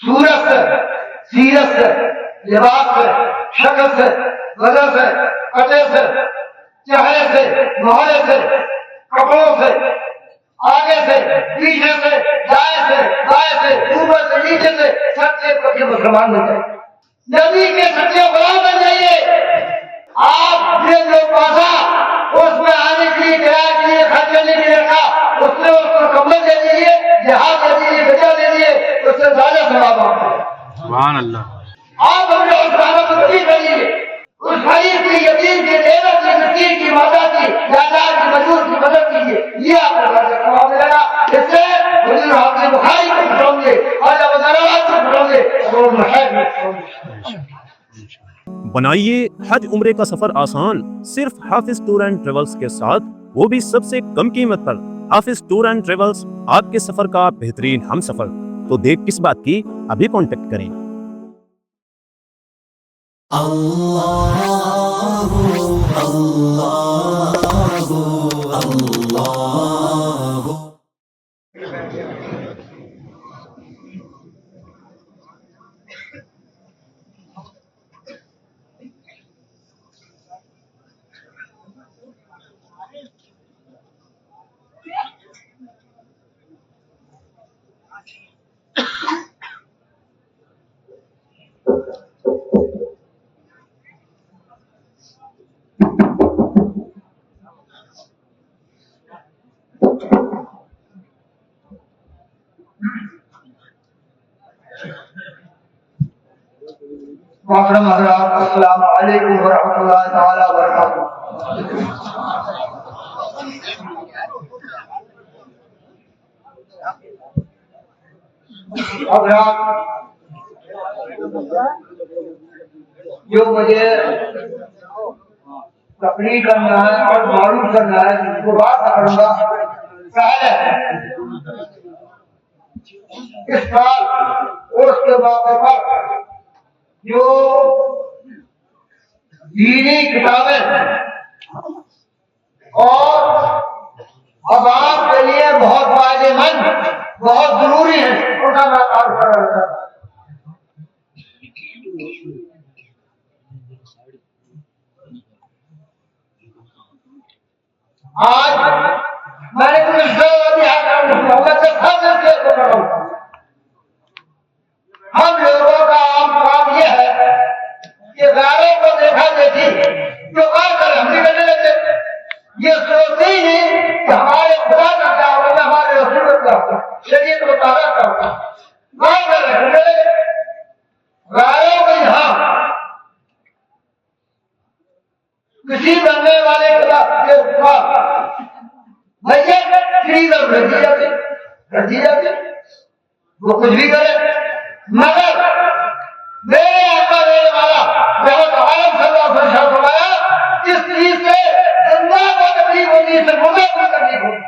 صورت سے، سیرت سے، لباس سے، شکل سے، وجہ سے، قطع سے، چہرے سے، محرے سے، کپڑوں سے، آگے سے، پیچھے سے، دائیں سے، بائیں سے، اوپر سے، نیچے سے، سب سے کر کے مسلمان بن جائے، نبی کے سچے غلام بن جائیے۔ آپ نے جو پاسا اس میں آنے کے لیے، کرایہ کے لیے، خرچ کرنے کے لیے رکھا، اس میں اس کو کمبل دے دیجیے، جہاز دے دیجیے، بچہ دے دیجیے، اس سے زیادہ ثواب آپ کو۔ سبحان اللہ۔ آپ ہم نے اس بارے میں تقریر کریے، اس غریب کی، یتیم کی، دیور کی، مسکین کی، ماتا کی، لاچار کی، مجبور کی مدد کیجیے، یہ آپ کو زیادہ ثواب ملے گا۔ اس سے حضور حافظ بخاری کو پڑھوں گے، خواجہ وزارات کو پڑھوں گے، اور مشاہد کو پڑھوں گے۔ بنائیے حج عمرے کا سفر آسان صرف حافظ ٹور اینڈ ٹریولز کے ساتھ، وہ بھی سب سے کم قیمت پر۔ حافظ ٹور اینڈ ٹریولز آپ کے سفر کا بہترین ہم سفر۔ تو دیر کس بات کی، ابھی کانٹیکٹ کریں۔ محترم حضرات، السلام علیکم ورحمۃ اللہ تعالی وبرکاتہ۔ حضرات، جو مجھے تقریر کرنا ہے اور معلوم کرنا ہے، وہ بات کروں گا۔ پہلے اس سال اور اس کے موقع پر جو دینی کتابیں اور عوام کے لیے بہت فائدے مند، بہت ضروری ہے، ان کا میں تعارف کر رہا تھا۔ آج میں نے ہم لوگوں کا عام کام یہ ہے کہ غیروں کو دیکھا دیکھی جو غیر کرے ہم بھی کرنے لگتے، یہ سوچتے ہی نہیں کہ ہمارے خدا کا کیا ہوگا، ہمارے رسول کا کیا ہوگا، شریعت مطابق کیا ہوگا، غیر کر رہے غیروں کو یہاں کسی بننے والے کے فریڈم رکھ دی جاتی، وہ کچھ بھی کرے، مگر میرے آقا رہنے والا بہت عالم صلی اللہ علیہ وسلم فرمایا، جس چیز سے زندہ کو تکلیف ہوتی ہے، سے مردہ کو تکلیف ہوتی ہے۔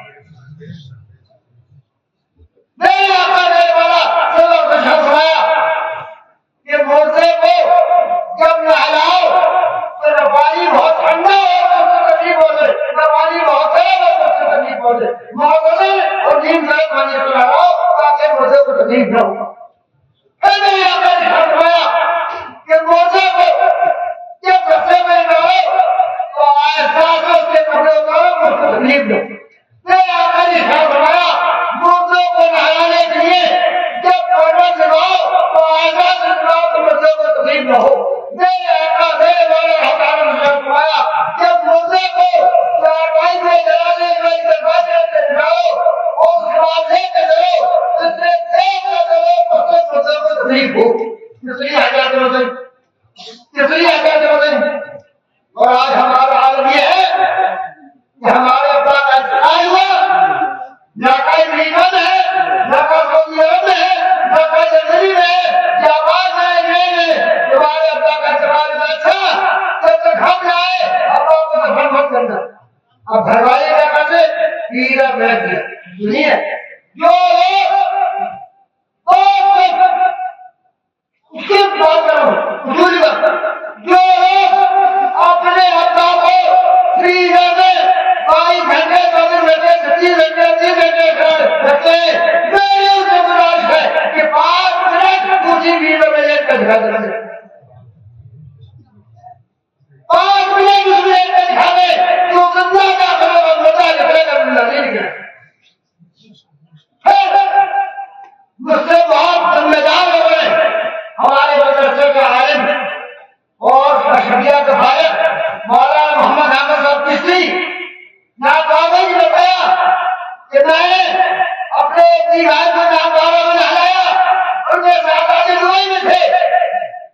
میرے آقا رہنے والا صلی اللہ علیہ وسلم فرمایا کہ مردے کو جب نہلاؤ تو پانی بہت ٹھنڈا ہو تو اس کو تکلیف ہو جائے، پانی بہت گرم ہو تو اس کو تکلیف ہو جائے، معتدل اور نیم گرم پانی سے نہلاؤ تاکہ مردے کو تکلیف نہ ہو۔ میرے آقا نے فرمایا کہ مردے کو جب رستے میں رہو تو آہستہ سے اس کے کپڑے اتارو تو اس کو تکلیف دو۔ میرے آقا نے فرمایا مردوں کو نہلانے کے لیے جب کروٹ لگاؤ تو آہستہ سے لگاؤ تو مردوں کو تکلیف نہ ہو۔ میرے آقا میرے والے حضرات نے فرمایا جب مردے کو چارپائی میں جلانے کے لیے دروازے سے جلاؤ اور اس کے بعد لے کے چلو، اس سے تیز نہ چلو تو مردے کو تکلیف ہو۔ کس لیے آزاد ہوتے؟ اور آج ہمارا عالم یہ ہے کہ ہمارے پاس کا انتقال ہوا، نہ کوئی میزان ہے، نہ کوئی سعودی عرب میں ہے، نہ کوئی زندگی میں ہے، یا آواز ہے نہیں تمہارے ابا کا انتقال میں اچھا جب تک ہم جائے ابا کو دفن مت کرنا۔ اب گھر والے کیا کرتے؟ پیرا بیٹھ گیا سنیے، جو اس کی بات کرو جو دکھا دیں 5 منٹ اس میں دکھا دے تو زندہ کا خبر مزہ لکھنے کا نہیں لکھا مجھ سے بہت ذمہ دار ہو گئے ہمارے مدرسے کا عالم اور اشرفیہ کا فارغ مولانا محمد احمد صاحب چشتی ناکامی بتایا کہ میں نے اپنے دیوار کو ناکارہ میں ہلایا ان کے ساتھ دعائی میں تھے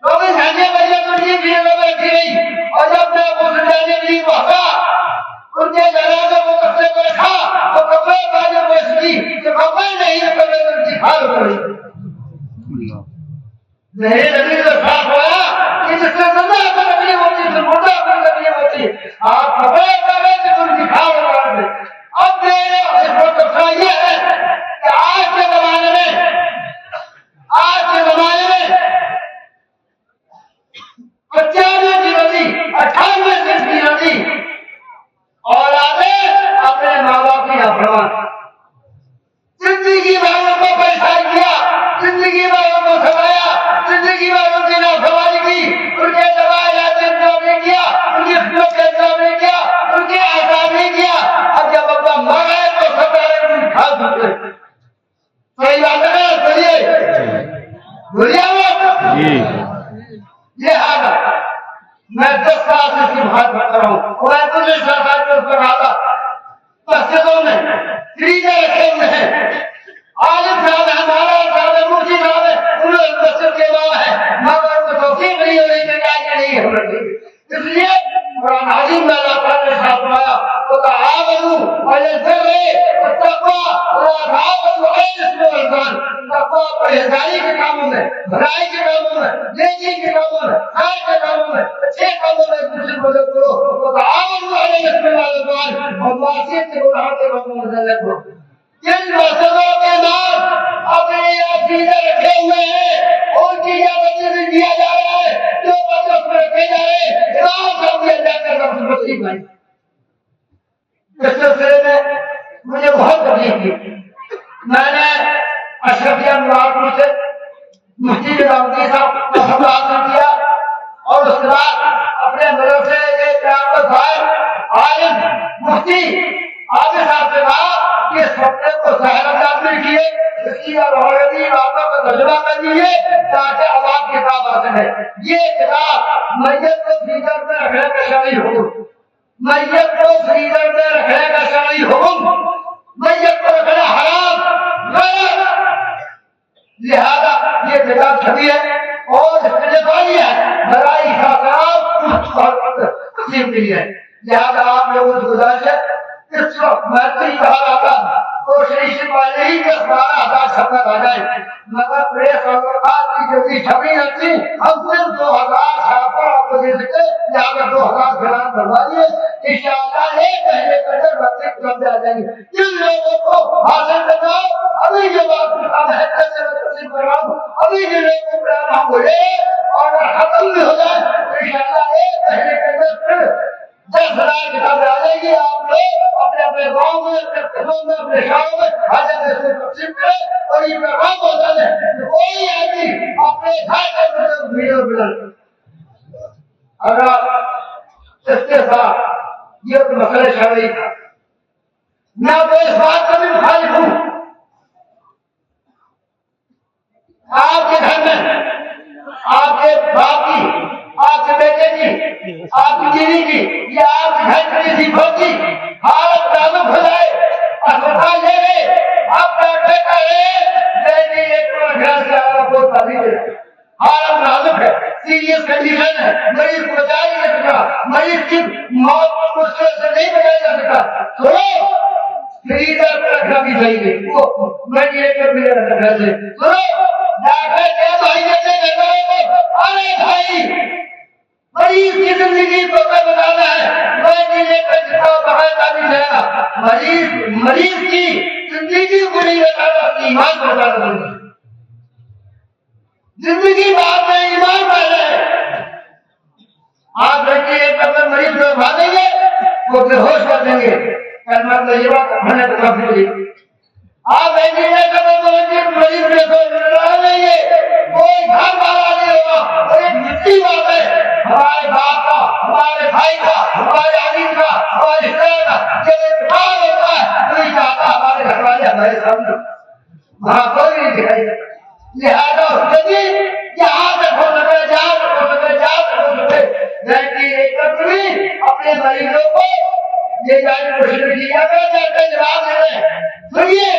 24 گھنٹے بجے تو یہ بھی رکھی رہی اور جب میں اس جانے کے لیے پہنچا ان کے جنازے کو کپڑے کو رکھا تو کپڑے باجے کو اس کی کہ کپڑے نہیں کپڑے ان کی حال ہو رہی نہیں نبی کا صاف ہوا کہ جس سے زندہ پر تکلیف ہوتی ہے مردہ پر تکلیف ہوتی ہے آپ کپڑے پہنے تو ان کی حال ہو رہی ہے اب میرے اس پر تفصیل یہ ہے کہ آج کے زمانے میں 95 کی نبی 98 کی نبی اولادیں اپنے ماں باپ کی افرمان زندگی والوں کو پریشان کیا زندگی والوں کو سمایا زندگی والوں کی نافرمانی کی ان کے دعویات کا انتظام نہیں کیا ان کی خدمت کا انتظام نہیں کیا ان کے احسان نہیں کیا اب جب ابا مر گئے تو سب ان کھا سکتے صحیح بات ہے چلیے بولیے یہ حال ہے میں 10 سال سے اس کی بات کرتا ہوں میں پولیس سرکار میں اس پر آتا مسجدوں میں فریزر رکھے ہوئے ہیں عالم صاحب ہے ہمارا صاحب ہے مفتی صاحب ہے انہوں نے مسجد کے امام ہے مگر وہ توفیق نہیں ہو رہی کہ کیا نہیں ہے اس لیے قرآن عظیم میں اللہ تعالیٰ نے ساتھ آیا وتعاونوا علی البر والتقوى ولا تعاونوا علی الاثم والعدوان تقوی پرہیزگاری کے کاموں میں بھلائی کے کاموں میں نیکی کے کاموں میں خیر کے کاموں میں اچھے کاموں میں ایک دوسرے کو مدد کرو وتعاونوا علی الاثم والعدوان اور معصیت کے گناہ کے کاموں میں مدد کرو جن مسجدوں کے نام اپنے عقیدے رکھے ہوئے ہیں ان کی اجازت نہیں دیا جا رہا ہے جو بچے اس میں رکھے جا رہے ہیں امام صاحب کی اجازت کا مسئلہ بھائی اس سلسلے میں مجھے بہت تکلیف کی میں نے اشرفیہ مراکو سے مفتی نظامدین صاحب کا حملہ حاصل کیا اور اس کے بعد اپنے مدرسے کے قیادت صاحب عالم مفتی عابد صاحب سے کہا کہ اس خطے کو ظاہر انداز میں لکھیے اس کی روایتی باتوں کا ترجمہ کر دیجیے تاکہ عوام کتاب آ سکے یہ کتاب میت کو فریزر میں رکھنے کا شرعی حکم میت کو فریزر میں رکھنے کا شرعی حکم میت کو رکھنا حرام غلط لہذا یہ کتاب چھپی ہے اور اس کے بانی ہے برائی خاص تقسیم کے لیے لہذا آپ لوگوں سے گزارش ہے اس وقت میں کہا رہا تھا کوشش پہلے ہی 10-12 ہزار چھپا آ جائے مگر پریس اور کی جلدی چھپی رہتی ہم صرف 2000 چھاپا آپ کو دے سکتے لہٰذا 2000 فلان بھروا دیے انشاءاللہ ایک مہینے کے اندر بچے کلب آ جائیں گے جن لوگوں کو حاصل کرنا ابھی جو بات ہے تقسیم کرواؤں ابھی جو لوگوں کو ہم بولے اور ختم بھی ہو جائے انشاءاللہ ایک مہینے کے اندر پھر 10,000 کتابیں آ جائیں گی آپ لوگ اپنے اپنے گاؤں میں اپنے قصبوں میں اپنے شہروں میں حاجت اس میں تقسیم کریں اور یہ پیغام ہوتا ہے کہ کوئی آدمی اپنے گھر کے بھیڑ بلن اگر اس کے ساتھ یہ مسئلہ شرعی تھا میں تو اس بات کا بھی مخالف ہوں آپ کے گھر میں آپ کے باپ کی آپ کے بیٹے کی آپ کی بیوی کی یا آپ کے گھر کی کسی کی حالت نازک ہو جائے اسپتال لے گئے آپ ڈاکٹر کہہ رہے بیٹی ایک گھر سے آپ کو تعلیم حالت نازک ہے سیریس کنڈیشن ہے مریض کو بچایا نہیں جا سکتا مریض کی موت مشکل سے نہیں بچایا جا سکتا سنو فریزر پہ رکھنا بھی صحیح ہے وہ وینٹیلیٹر بھی رکھنا ہے سنو ڈاکٹر کیا بھائی جیسے ارے بھائی مریض کی زندگی کو بتانا ہے وینٹیلیٹر جتنا بغیر تعلیم ہے مریض کی زندگی کو نہیں بتانا اپنی ایمان کو بتانا زندگی بعد میں ایمان پہلے ہے آپ وینٹیلیٹر پر مریض کو اٹھا دیں گے وہ بے ہوش کر دیں گے طیبہ پڑھنے کو کافی ہوگی آپ وینٹیلیٹر پر مریض کو اٹھا دیں گے کوئی گھر والا نہیں ہوگا سامنے وہاں کوئی نہیں دکھائی دیتا. لہٰذا کبھی جہاں تک ہو سکے جہاں تک ہو سکے جہاں تک ہو سکے 1981 اپنے مریضوں کو یہ جانے کوشش کیا کرتے جواب دے رہے ہیں. سنیے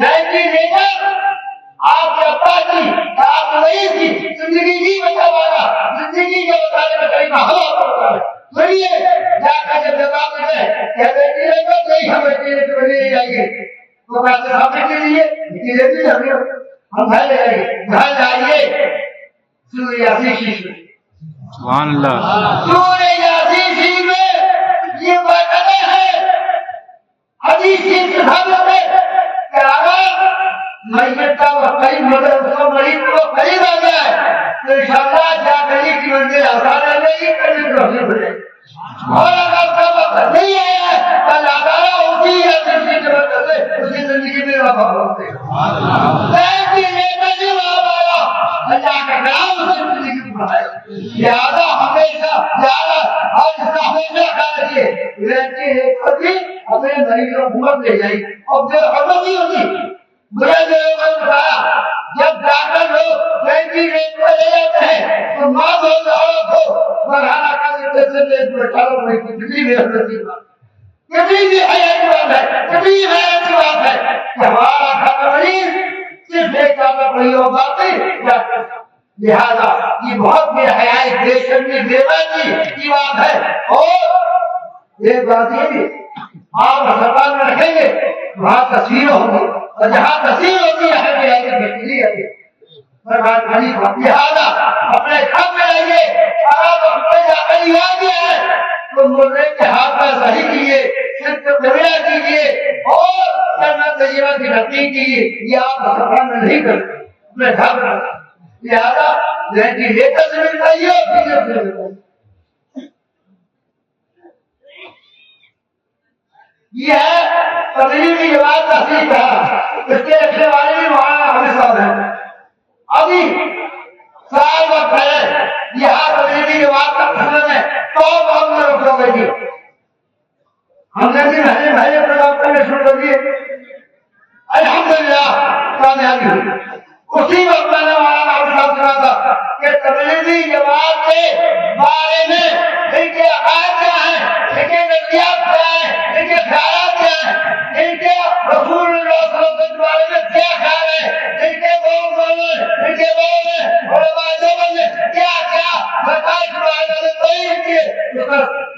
1980 آپ کے ابا کی آپ وہی تھی زندگی نہیں بچا پانا زندگی کے بتانے کا طریقہ ہوا پڑتا ہے. سنیے جا کر جب جواب دے رہے ہیں کہ بیٹی رہے گا نہیں ہم بیٹی رہے تو نہیں آئیے تو کہتے ہیں ہم بیٹی رہیے بیٹی رہے بھی ہم گھر لے آئیے گھر جائیے سورہ یاسین شریف میں سبحان اللہ سورہ یاسین شریف میں یہ باتیں ہیں حدیث کی صحابت ہے کہ اگر میت کا وہ قریب مگر اس کو مریض کو قریب آ گیا ہے تو انشاءاللہ جا کرنے کی منزل آسان ہے نہیں کرنے کی روشنی ہو جائے اور اگر اس کا وقت نہیں آیا ہے تو اللہ تعالیٰ اسی یاسین شریف کے برکت سے اس کی زندگی میں وفا ہوتے ہیں. اللہ کا نام اس کی زندگی کو بڑھائے. لہٰذا ہمیشہ لہٰذا اور اس کا ہمیشہ خیال رکھیے رہتی ہے کبھی اپنے مریضوں کو مت لے جائیے اور جو حرمت نہیں ہوتی مجھے جو بتایا جب ڈاکٹر لوگ بینکی ریٹ پر لے جاتے ہیں تو ماں بہت عورت کو مرحلہ کا کتنی بھی حرمت کی بات کتنی بھی حیات کی بات ہے کتنی حیات کی بات ہے کہ ہمارا کھانا مریض صرف ایک کام کوئی اور بات نہیں. لہذا یہ بہت بے حیائی بے شرمی بے باکی کی بات ہے. اور ایک بات یہ بھی آپ ہسپتال میں رکھیں گے وہاں تصویریں ہوں گی اور جہاں تصویر ہوتی ہے بے حیائی کی بہتری ہے. لہٰذا اپنے گھر میں رہیے اگر اپنے جا کر لیا گیا ہے تو مرنے کے ہاتھ کا صحیح کیجیے صرف کبیرہ کیجیے اور جنت طیبہ کی نقی کیجیے. یہ آپ ہسپتال میں نہیں کرتے اپنے گھر میں. لہٰذا وینٹیلیٹر سے مل جائیے اور فیزر سے مل جائیے. یہ ہے تبلیغی جماعت کا سیکھا اس کے لکھنے والے بھی مولانا حافظ صاحب ہیں. ابھی سال وقت ہے یہاں تبلیغی جماعت کا مسئلہ ہے تو ہم نے روک لو گئی ہم نے بھی مہینے پروگرام کرنے شروع کر دیے. الحمدللہ کامیابی ہوئی. اسی وقت میں نے مولانا حافظ صاحب سنا تھا کہ تبلیغی جماعت کے بارے میں ان کے عقائد کیا ہیں ان کے نظریات کیا ہیں ان کے خیالات کیا ہیں ان کے رسول اللہ صلی اللہ علیہ وسلم کے بارے میں کیا خیال ہے ان کے ان کے علماء دیوبند نے کیا کیا مسائل کے بارے میں کوئی نہیں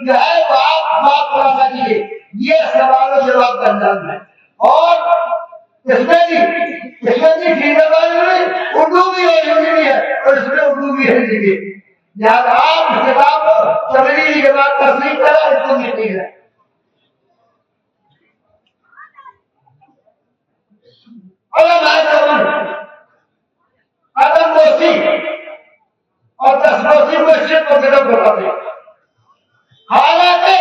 جو ہے وہ آپ بات خلاصہ کیجیے. یہ سوال و جواب کا انداز ہے اور اس میں بھی فیصد والی اردو بھی اور ہندی بھی ہے اور اس میں اردو بھی ہندی بھی. لہٰذا آپ اس کتاب کو تبلیغی جماعت تصدیق کرا اس کو ملتی ہے. عدم دوستی اور دستبوسی کو شرک و بدعت بتاتے ہیں. حالانکہ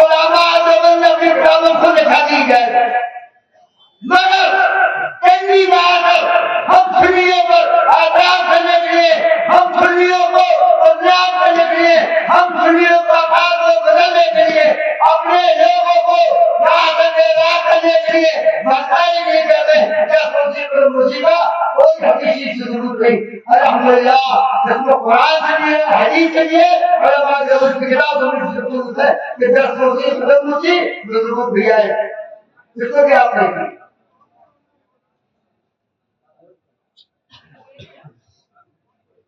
علماء دیوبند نے اپنی کتابوں کو دکھا دی جائے مگر کئی بار ہم سنیوں پر آزاد کرنے کے لیے ہم سنیوں کو بدنام کرنے کے لیے ہم سنیوں کا بات کو بدلنے کے لیے اپنے لوگوں کو راہ کرنے کے لیے مسائل نہیں کرتے کیا سوچی پر مصیبت کوئی حدیثی سے ضرورت نہیں. الحمدللہ جس کو قرآن سے بھی ہے حدیث سے بھی ہے علماء دیوبند کی کتاب سے ضرورت ہے کہ جس سوچی پر مصیبت ضرورت بھی آئے اس کو بھی آپ نہیں کریں.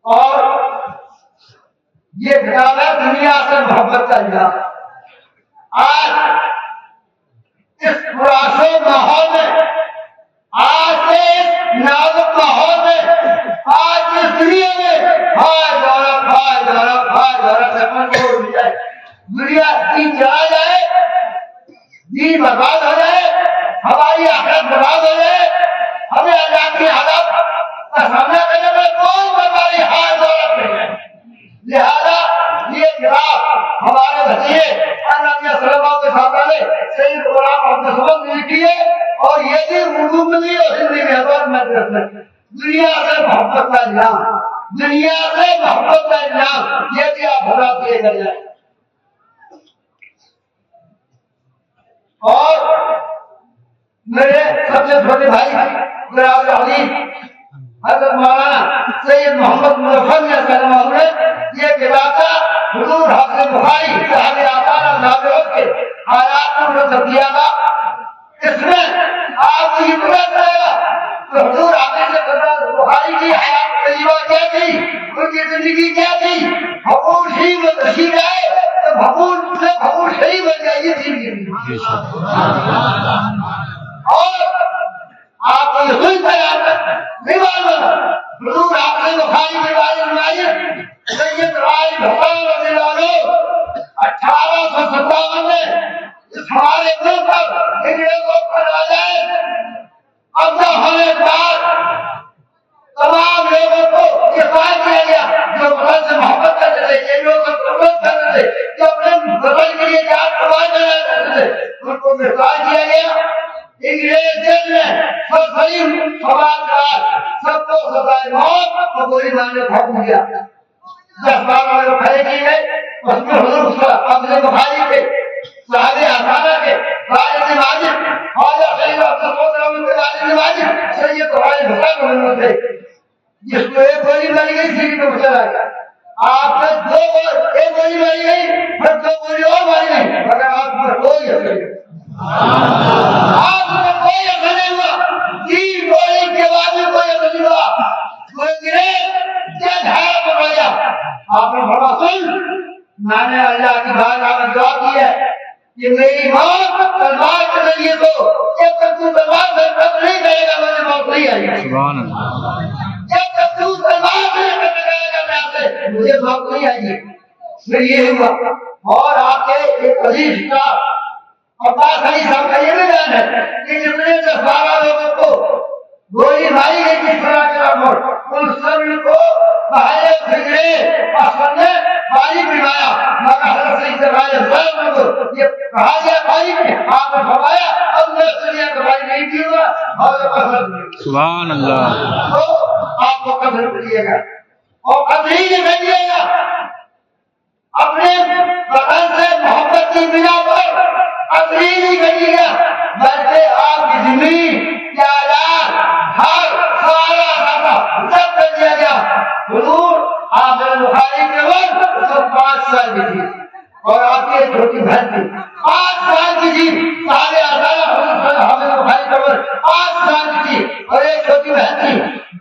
اور یہ کتاب ہے دنیا سے محبت کا اجازت. آج اس پراسو ماحول میں آج کے نازک ماحول میں آج اس دنیا میں دنیا کی چلا جائے دین برباد ہو جائے ہماری آخرت برباد ہو جائے ہمیں اللہ کی عذاب کا سامنا کرنے میں کوئی بربادی ہار دولت نہیں ہے. لہذا یہ کتاب ہمارے بھتیجے صلی اللہ کے ساتھ والے سید غلام عبد الصمد نے لکھی ہے اور یہ بھی اردو میں بھی اور ہندی میں ہر مدرسے میں دنیا سے محبت کا انعام دنیا سے محبت کا انعام یہ بھی آپ بتا دیے کر جائیں. اور میرے سب سے چھوٹے بھائی برادر حدیث حضرت مولانا سید محمد مظفر نے سلام نے یہ کتاب حضور حافظ بخاری صاحب آثار صاحب کے حالات کو نقل کیا تھا. اس میں آپ کو یہ پتہ چلے گا کہ حضور حافظ بخاری کی حیات طیبہ کیا تھی, ان کی زندگی کیا تھی. حقوق شریف میں تشریف آئے تو حقوق شریف بن جائے یہ زندگی. اور آپ کو یہ سن کر نہیں معلوم حضور حافظ بخاری کے بارے میں سید رائے بھٹان رضی اللہ عنہ 1857 میں اس ہمارے ملک پر انگریزوں پر آ جائے قبضہ ہونے کے بعد تمام لوگوں کو یہ بات کیا گیا جو وطن سے محبت کرتے تھے, یہ لوگ محبت کرتے تھے, جو اپنے وطن کے لیے جان قربان کرنا چاہتے تھے, ان کو گرفتار کیا گیا. انگریز جیل میں سب غریب سوال کر سب کو سزائے موت اور گولی مارنے کا حکم دیا. 10-12 لوگ کھڑے کیے گئے, اس میں حضور حافظ بخاری کے صاحب آثار کے والد ماجد خواجہ سید عبدالقادر رحمۃ اللہ علیہ ماجد سید رائے بھٹان تھے, جس کو ایک گولی ماری گئی سینے میں چلا گیا. آپ نے ایک گولی ماری گئی, پھر 2 گولی اور ماری گئی, مگر آپ پر کوئی اثر نہیں. آپ کو کوئی اثر نہیں ہوا. 3 گولی کے بعد میں کوئی اثر نہیں ہوا. کوئی گرے کیا دھاڑا پکڑ گیا. آپ نے فرمایا سن, میں نے اللہ کی بارگاہ میں دعا کی ہے کہ میری موت تلوار کے ذریعے تو جب تک تو تلوار سے قتل نہیں کرے گا مجھے موت نہیں آئے گی. سبحان اللہ. جب تک تو تلوار سے قتل کرے گا میں آپ سے مجھے موت نہیں آئے گی. پھر یہ ہوا. اور آپ کے ایک عزیز کا عباس علی صاحب کا یہ بھی بیان ہے کہ جتنے 10-12 لوگوں کو گولی ماری گئی کس طرح کے رقم ان سب کو بہائے فکرے پاسن نے باری پڑھایا. مگر حضرت سید رائے بھٹان کو یہ کہا گیا باری میں آپ نے فرمایا اب میں دنیا کا باری نہیں پیوں گا اور قتل. سبحان اللہ. تو آپ کو قتل کریے گا اور قتل ہی نہیں کریے گا. اپنے وطن سے محبت کی بنا پر قتل ہی نہیں کریے گا, بلکہ آپ کی زمین ہر سارا سب کر دیا گیا. حضور حافظ بخاری کے وقت سب 5 سال کی تھی اور آپ کی چھوٹی بہن تھی 5 سال کی تھی. سارے حافظ بخاری کے وقت 5 سال کی تھی اور ایک چھوٹی بہن تھی.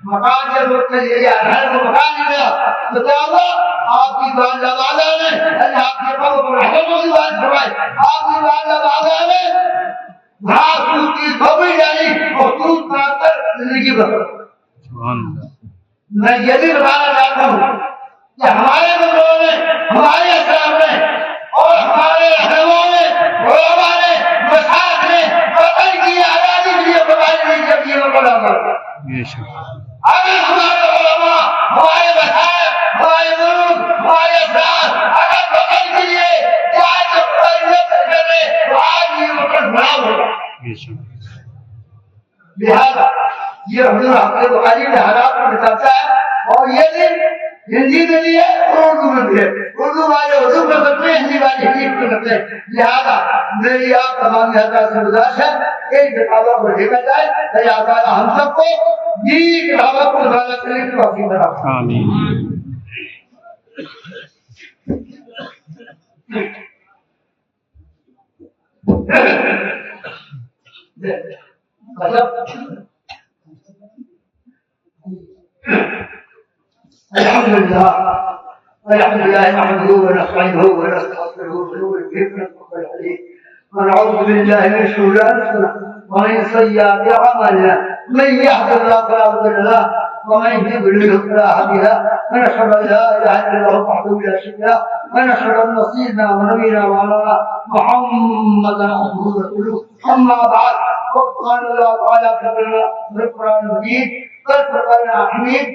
مکان جب لوگ کے لیے گھر کو مکان نہیں ملا تو کیا ہوا, آپ کی والدہ والدہ نے اللہ آپ کے قبر پر رحمتوں کی بات فرمائی. آپ کی والدہ والدہ نے گھاس پھوس کی کھوپڑی ڈالی اور دودھ پا کر زندگی بسر. سبحان اللہ. میں یہ بھی بتانا چاہتا ہوں کہ ہمارے بزرگوں نے, ہمارے اسلام نے اور ہمارے رہنماؤں نے, علماء نے, مشائخ نے وطن کی آزادی کے لیے قربانی دی جب یہ بڑا بڑا. اگر ہمارے علماء, ہمارے مشائخ, ہمارے بزرگ, ہمارے اسلام اگر وطن کے لیے جان سے قربانی نہ کرتے تو آج یہ وطن بڑا ہوگا. لہذا یہ حضور حافظ بخاری کے حالات کو بتاتا ہے. اور یہ دن ہندی میں بھی ہے اور اردو میں بھی ہے. اردو والے اردو کر سکتے ہیں, ہندی والے ہندی کر سکتے ہیں. لہذا میری آپ تمام حضرات سے گزارش ہے ایک کتابوں کو لے کر جائے اللہ تعالیٰ ہم سب کو یہ کتابوں کو مطالعہ کرنے کی توفیق بنا. آمین. الحمد لله نحمده ونستعينه ونستغفره ونؤمن به ونتوكل عليه ونعوذ بالله من شرور انفسنا ومن سيئات اعمالنا من يهد الله فلا مضل له ومن يضلل فلا هادي له ونشهد ان لا اله الا الله وحده لا شريك له ونشهد ان سيدنا ونبينا ومولانا محمدا عبده ورسوله. اما بعد فقال الله تعالى في القران المجيد والفرقان الحميد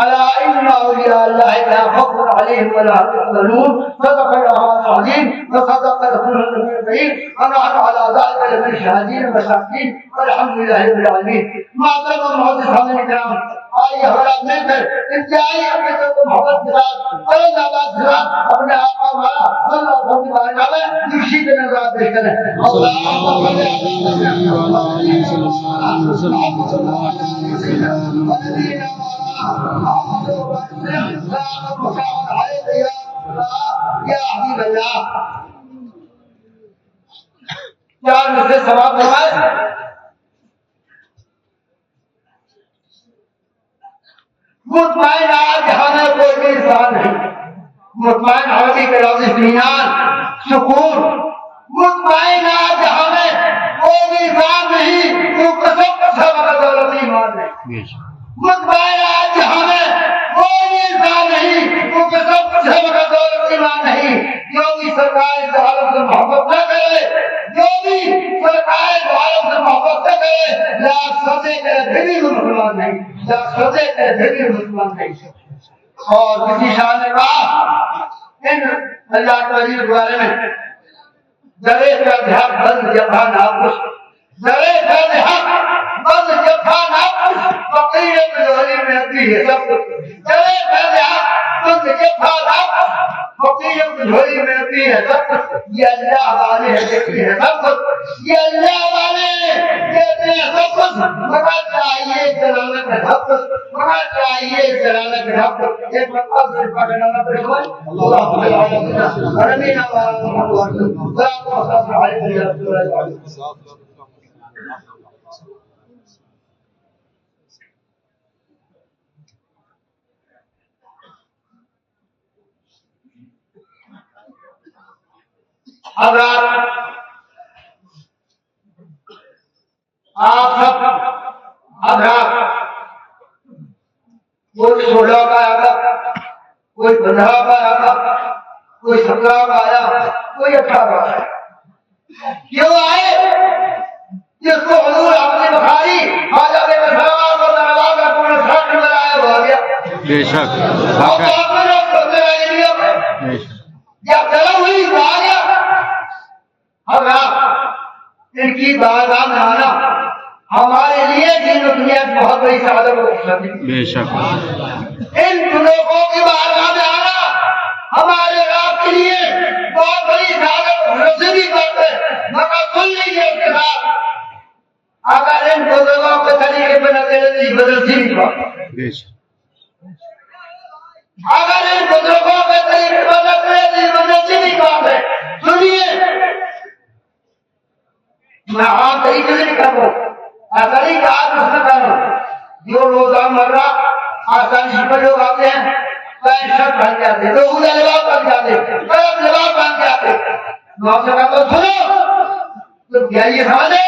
ألا إن أولياء الله لا خوف عليهم ولا هم يحزنون. صدق الله العظيم وصدق رسوله النبي الكريم ونحن على ذلك لمن الشاهدين والشاكرين والحمد لله رب العالمين. معظم المحدثين الكرام, آئیے ہمارا مل کر انتہائی عقیدت و محبت کے ساتھ قلم آباد کے ساتھ اپنے آقا والا صلی اللہ علیہ وسلم کے بارے میں خوشی کے نظرات پیش کریں. چار مسئلے سوال فرمائے. مطمئن آج ہمیں کوئی بھی انسان نہیں. مطمئن عربی کے لفظ اطمینان سکون. مطمئن آج ہمیں کوئی بھی انسان نہیں جو قسم قسم کا دولت ایمان نہیں. مطمئن آج ہمیں کوئی بھی انسان نہیں جو قسم قسم کا دولت ایمان نہیں. جو بھی سرکار اس عالم سے محبت نہ کرے, جو بھی سرکار اس عالم سے محبت نہ کرے, لاکھ سوچے کرے پھر بھی مسلمان نہیں. لاکھ سوچے کرے پھر بھی مسلمان نہیں. اور کسی شاہ نے کہا ان اللہ تعالی کے بارے میں درے کا دھیان بند جفا ناپس, درے کا دھیان بند جفا ناپس, فقیر بجوری میں ابھی ہے سب کچھ. درے کا دھیان بند جفا ناپس, فقیر بجوری میں ابھی ہے سب کچھ. یہ اللہ والے ہے دیکھتی ہے سب کچھ. یہ اللہ والے دیکھتے ہیں سب کچھ. مگر چاہیے جلالت ہے سب کچھ. مگر چاہیے جلالت ہے سب کچھ. ایک مطلب سے پڑھنا نہ پڑے کوئی اللہ تعالی عربی نہ حضرات آپ سب حضرات کوئی 16 کا آیا, کوئی 15 کا آیا, کوئی 17 کا آیا, کوئی 18 کا آیا. کیوں آئے؟ جس کو حضور اپنی بخاری خواجہ بے مثال کو نواز کا پورا ساتھ میں آیا ہو گیا. بے شک یا چلو ہوئی آ گیا. حضرات ان کی بارگاہ میں آنا ہمارے لیے دین و دنیا کی بہت بڑی سعادت و خوشی ہے. بے شک ان لوگوں کی بارگاہ میں آنا ہمارے رب کے لیے بہت بڑی سعادت و خوشی بھی کرتے ہیں. مگر سن لیجیے اس کے ساتھ, اگر ان بزرگوں کے طریقے پہ نہ چلے بدلتی نہیں بات. اگر ان بزرگوں کے طریقے پہ نہ چلے بدلتی نہیں بات ہے. سنیے, میں عام طریقے سے نہیں کر رہا ہوں, آسانی کا آج اس میں کر رہا ہوں. جو روزہ مرہ آسانی پر لوگ آتے ہیں, پینٹ شرٹ پہن کے آتے, لوگ لباس پہن کے آتے, غلط لباس پہن کے آتے. میں سے کہتا ہوں سنو, تو کیا یہ سمجھے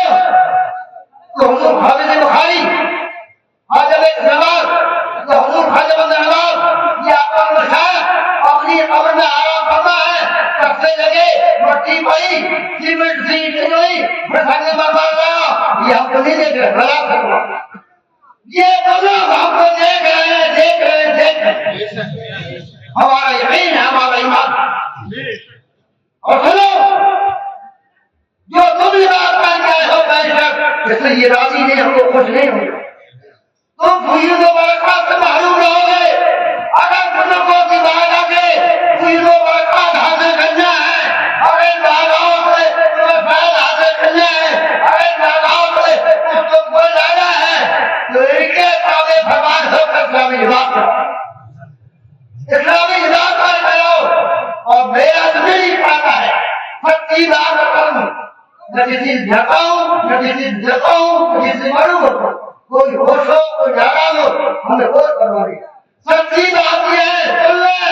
تو حضور خواجہ بخاری خواجہ نواز تو حضور خواجہ بندہ نواز یہ آپ کا مشاہد اپنی قبر میں آرام کرتا ہے. سب لگے مٹی پڑی سیمنٹ سیٹ نہیں بسانے میں مر گیا. یہ ہم کو نہیں دیکھ رہے, بلا سکتا یہ بزرگ ہم کو دیکھ رہے ہیں, دیکھ رہے ہیں, دیکھ رہے ہیں. ہمارا یقین ہے, ہمارا ایمان. اور سنو, جو تم لباس پہن کے آئے ہو پہن اس میں یہ راضی نہیں, ہم کو خوش نہیں ہوں. تم فیض و برکات سے محروم رہو گے. اگر بزرگوں کی بات آ کے فیض و برکات حاصل کرنا ہے, اگر باغاؤں سے تمہیں فیض حاصل کرنا ہے, اگر باغاؤں سے تم کو لانا ہے, تو ان کے تابع فرمان ہو کر اسلامی لباس کرو, اسلامی لباس پر کرو. اور میرا نہیں پاتا ہے سچی بات کروں, نہ کسی جھکا ہوں, نہ کسی جھکا ہوں, نہ کسی مروں ہوں. کوئی ہوش ہو, کوئی ناراض ہو, ہمیں کوئی پرواہ نہیں. سچی بات یہ ہے, سن لیں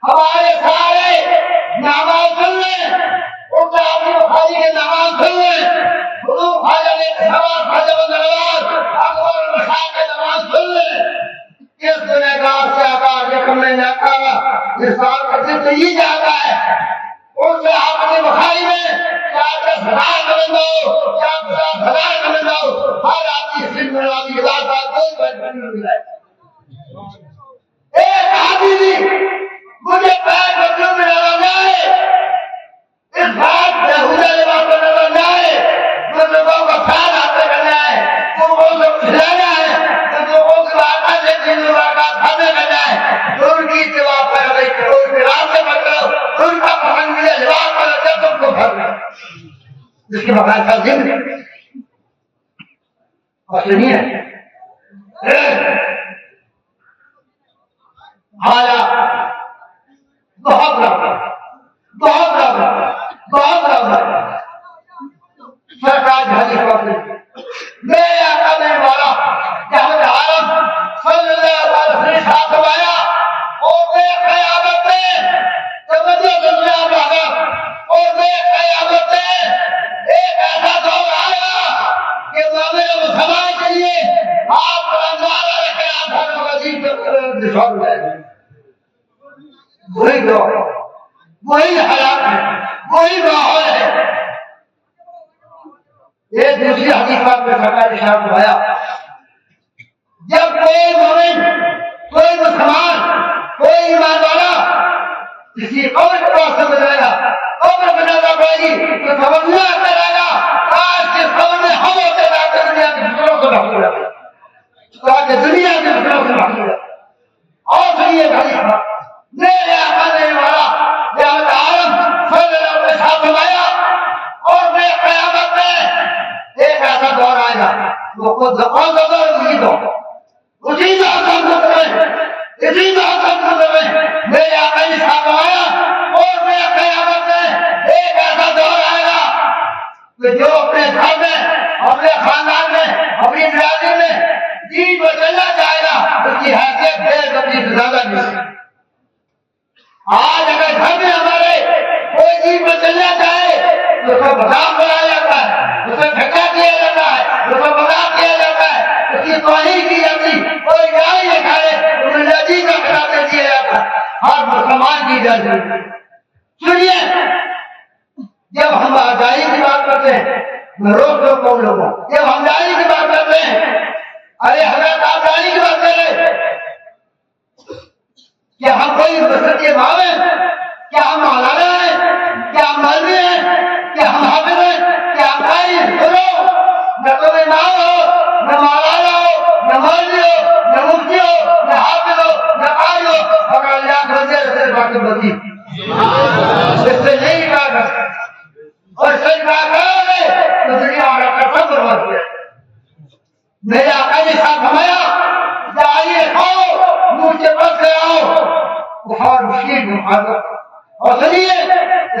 ہمارے سارے نماز سن لیں, ان سے آپ بخاری کے نماز سن لیں, حضور خواجہ نے سوال خواجہ بندہ نواز اکبر مشاہ کے نماز سن لیں. اس گنہگار سے آکار کے کمرے میں آکارا ارسال کرتے تو یہ جاتا ہے. ان سے آپ اپنی بخاری میں 10,000 نمندہ ہو, 50,000 نمندہ ہو, ہر آدمی سن میں والی بات بات کوئی بہت نہیں ملائے. ایک آدمی مجھے پیر بچوں میں نظر نہ آئے, اس بات یہودہ لباس پر نظر نہ آئے, جو لوگوں کا خیال آتے کرنا ہے, ان کو کھلانا ہے, جو لوگوں کی بات جس کے بغیر کا ذکر اور سنیے حالات بہت سرکار حدیث وقت میرے آقا میں والا جہاں عالم صلی اللہ علیہ وسلم نے ساتھ آیا اور میں قیامت میں توجہ دنیا بھاگا اور میں قیامت میں ایک ایسا دور آیا کہ مومن مسلمان کے لیے آپ رمضان رکھے آدھار وزیر نشان جائے وہی دور وہی حالات ہے وہی ماحول ہے. ایک دوسری حدیث میں سرکار ارشاد فرمایا جب کوئی مومن کوئی مسلمان کوئی ایمان والا کسی قوم کے پاس سے گزرے گا قوم بنانا پڑے گی تو تمنا کرے گا آج کے قوم میں ہم ہوتے تاکہ دنیا کے دوسروں سے محفوظ رہے تاکہ دنیا کے دوسروں سے محفوظ رہے. اور سنیے حدیث میرے آقا نے والا جہاں عالم صلی اللہ علیہ وسلم فرمایا اور میں قیامت میں ایک ایسا دور آئے گا وہ خود زبان دور اسی دور اسی محکم میں میرے آقا نے صاحب آیا اور میں قیامت میں ایک ایسا دور آئے گا کہ جو اپنے گھر میں اپنے خاندان میں اپنی برادری میں دین بدلنا چاہے گا اس کی حیثیت بے غمی سے زیادہ نہیں. آج اگر گھر میں ہمارے کوئی دین بدلنا چاہے تو اس کو مذاق بنایا جاتا ہے اس میں ٹھٹا کیا جاتا ہے اس کو مذاق کیا جاتا ہے اس کی توہین کی جاتی کوئی گالی نکالے انہیں لجی کا خراب کر دیا جاتا ہے ہر مسلمان کی اجازت. سنیے جب ہم آزادی کی بات کرتے ہیں میں روک دو کون لوگوں جب ہم آزادی کی بات کرتے ہیں ارے حضرت آزادی کی بات کر رہے کیا ہم کوئی مسجد کے امام ہیں کیا ہم مولانا ہیں کیا ہم مولوی ہیں کیا ہم حافظ ہیں کیا ہم قاری ہیں؟ سنو نہ تم امام ہو نہ مولانا ہو نہ مولوی ہو نہ مفتی ہو نہ حافظ ہو نہ قاری ہو اگر اللہ کے وجہ سے بات بندی اس سے نہیں کہا کر اور سچ بات کرو گے تو دنیا اور کا سب برباد ہو جائے. میرے آقا نے ساتھ فرمایا جائیے کھاؤ منہ سے بس سے آؤ بخار مشکل محاذر اور سنیے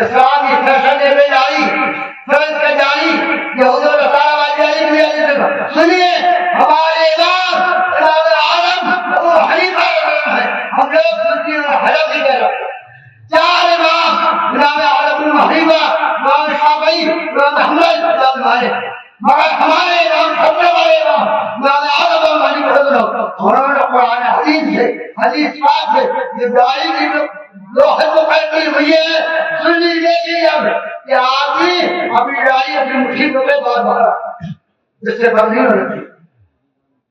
اسلامی فیشن میں جاری فرض کا جاری یہود و نصارہ والی بھی سنیے ہمارے امام عالم ابو حنیفہ ہے ہم لوگ سنتی ہیں حلق ہی کہہ رہے چار امام امام عالم ابو حنیفہ امام شافعی امام احمد امام مالک مگر ہمارے امام سب سے بڑے امام امام عالم ابو حنیفہ انہوں نے قرآن حدیث پاک سے یہ دائی کی لوحت مقرر ہوئی ہے. سن لیجیے کہ آدمی اپنی دائی اپنی مصیبت میں بہت بڑا اس سے بند نہیں ہونا چاہیے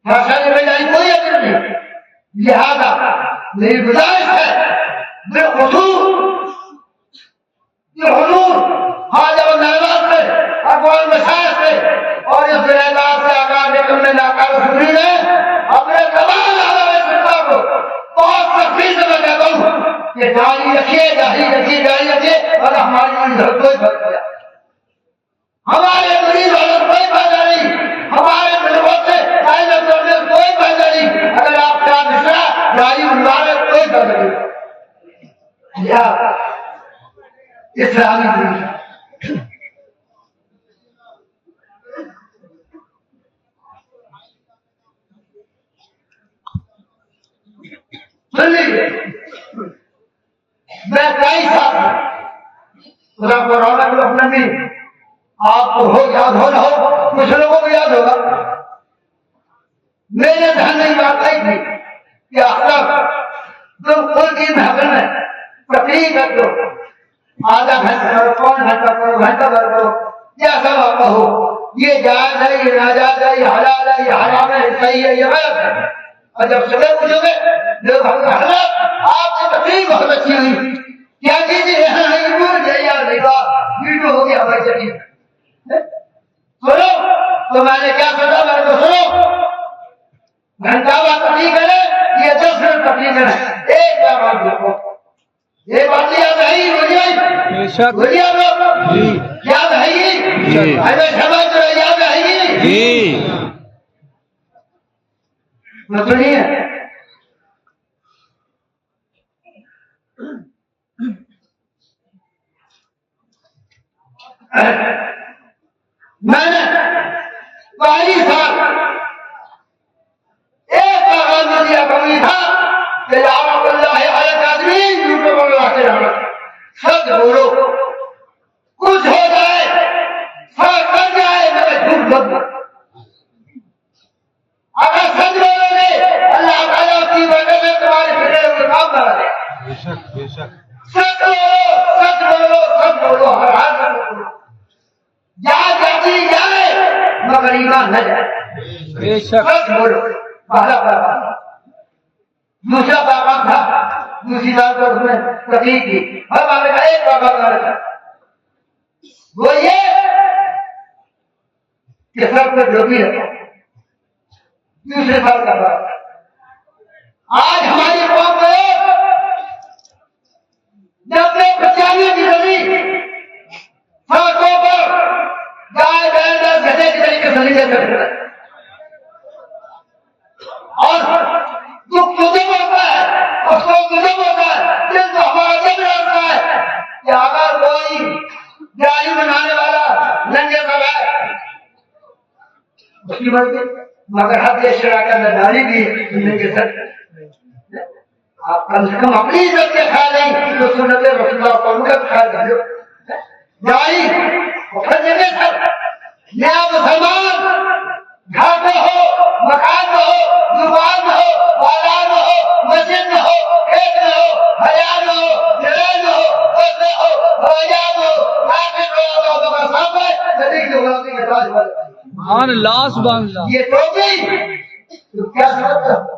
فیصلہ میں دائی کوئی اثر نہیں. لہذا میری گزارش ہے یہ حضور حاجہ نواز سے اقوال مشاہد سے اور اس ذریعہ سے آگاہ نکل میں ناکار سنی ہے اپنے تمام عالم سلطہ کو بہت تفصیل سے میں کہتا ہوں کہ جاری رکھیے اور ہماری اندر کوئی فرق نہیں ہمارے مریض حضرت کوئی فائدہ نہیں ہمارے ملوت سے کوئی فائدہ نہیں اگر آپ کا مشرا جاری ہمارے کوئی فائدہ نہیں. اسلامی دنیا میں کئی سال خدا کو رونق لکھنوی آپ کو ہو یاد ہو نہ ہو کچھ لوگوں کو یاد ہوگا میرے دھیان میں بات آئی تھی کہ اختر تم کوئی کی محفل میں تقریر کر دو آدھا گھنٹہ کرو پون گھنٹہ کرو گھنٹہ بھر کرو جیسا واقع ہو یہ جائز ہے یہ ناجائز ہے یہ حلال ہے یہ حرام ہے یہ صحیح ہے یہ غلط ہے. اور جب سبے پوچھو گے حضرت آپ کی تقریر بہت اچھی ہوئی کیا چیزیں ویڈیو ہو گیا ہماری چلیے سنو تو میں نے کیا سوچا میں تو سنو گھنٹہ بعد تقریر کرے یہ 10 منٹ تقریر کرے ایک بات دیکھو یہ بات یاد ہے یاد ہے جی ہمیں سمجھ تو یاد آئے گی جی سنیے میں نے 22 سال ایک پیغام میں دیا کمی تھا کہ لعنت اللہ علی الکاذبین، جھوٹے بولنے والے لعنت، سچ بولو، کچھ ہو جائے فرق پڑ جائے مگر جھوٹ مت بولو۔ اگر سچ بولو گے اللہ تعالیٰ کی وجہ سے تمہارے بگڑے ہوئے کام نہ رہے۔ بے شک بے شک سچ بولو، سچ بولو، سچ بولو، ہر حال میں بولو، جہاں جاتی جائے مگر ایمان نہ جائے۔ بے شک سچ بولو، پہلا پیغام۔ دوسرا پیغام تھا، دوسری بات پر اس میں تقریر کی، ہر والے کا ایک پیغام نہ رکھا، وہ یہ کہ سب کو جو بھی رکھو۔ دوسرے سال کا بات، آج ہماری قوم میں جب سے 95% سڑکوں پر گائے بیل گدھے کے طریقے سے لیے کرتے ہیں اور دکھ تجھے ہوتا ہے، افسوس تجھے ہوتا ہے، دل تو ہمارا جب رہتا ہے کہ اگر کوئی جالی بنانے والا ننگے کا ہے اس کی مرضی، مگر ہر دیش شرع کے اندر ناری بھی ننگے سر۔ آپ کم سے کم اپنی عزت کے خیال نہیں تو سنت رسول اللہ کو ان کا خیال کر لو۔ جاری ننگے سر، نیا مسلمان گھر میں ہو، مکان میں ہو، دکان میں ہو، بازار میں ہو، مسجد میں ہو، کھیت میں ہو، ہریان میں ہو، جلال میں ہو، بس میں ہو، ہوائی میں ہو، آخر لوگوں کا سامنے نبی کی غلامی کے تاج پر۔ سبحان اللہ سبحان اللہ یہ ٹوپی تو کیا سمجھتا ہے؟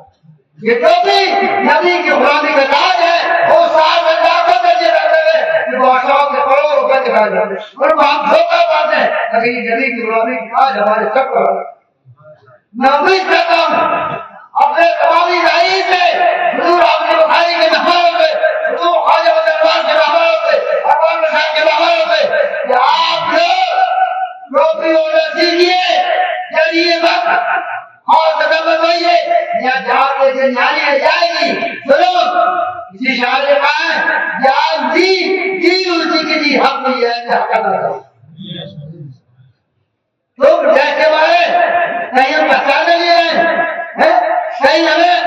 یہ ٹوپی نبی کی غلامی کا تاج ہے، وہ سال لاکھوں درجے رہتے ہوئے کہ بادشاہوں کے کروڑوں روپے دکھائے جاتے ہیں، ان کو ہم دھوکہ پاتے ہیں، لیکن یہ نبی کی غلامی کا تاج ہمارے سب پر ہے۔ نبی سے کم اپنے تمامی ظاہر سے حضور آپ نے بخاری کے مہمانوں سے، حضور خواجہ بدرمان کے مہمانوں سے، اقبال صاحب کے مہمانوں سے کہ آپ لوگ ٹوپی ہونا سیکھیے، چلیے مت اور قدم بنوائیے یا جہاں پہ جنجالی جائے گی۔ سنو کسی شاعر نے کہا ہے جان دی اسی کی دی حق نہیں ہے کہ حق ادا کرو۔ تم جیسے مارے کہیں ہم پہچانے لیے ہیں، کہیں ہمیں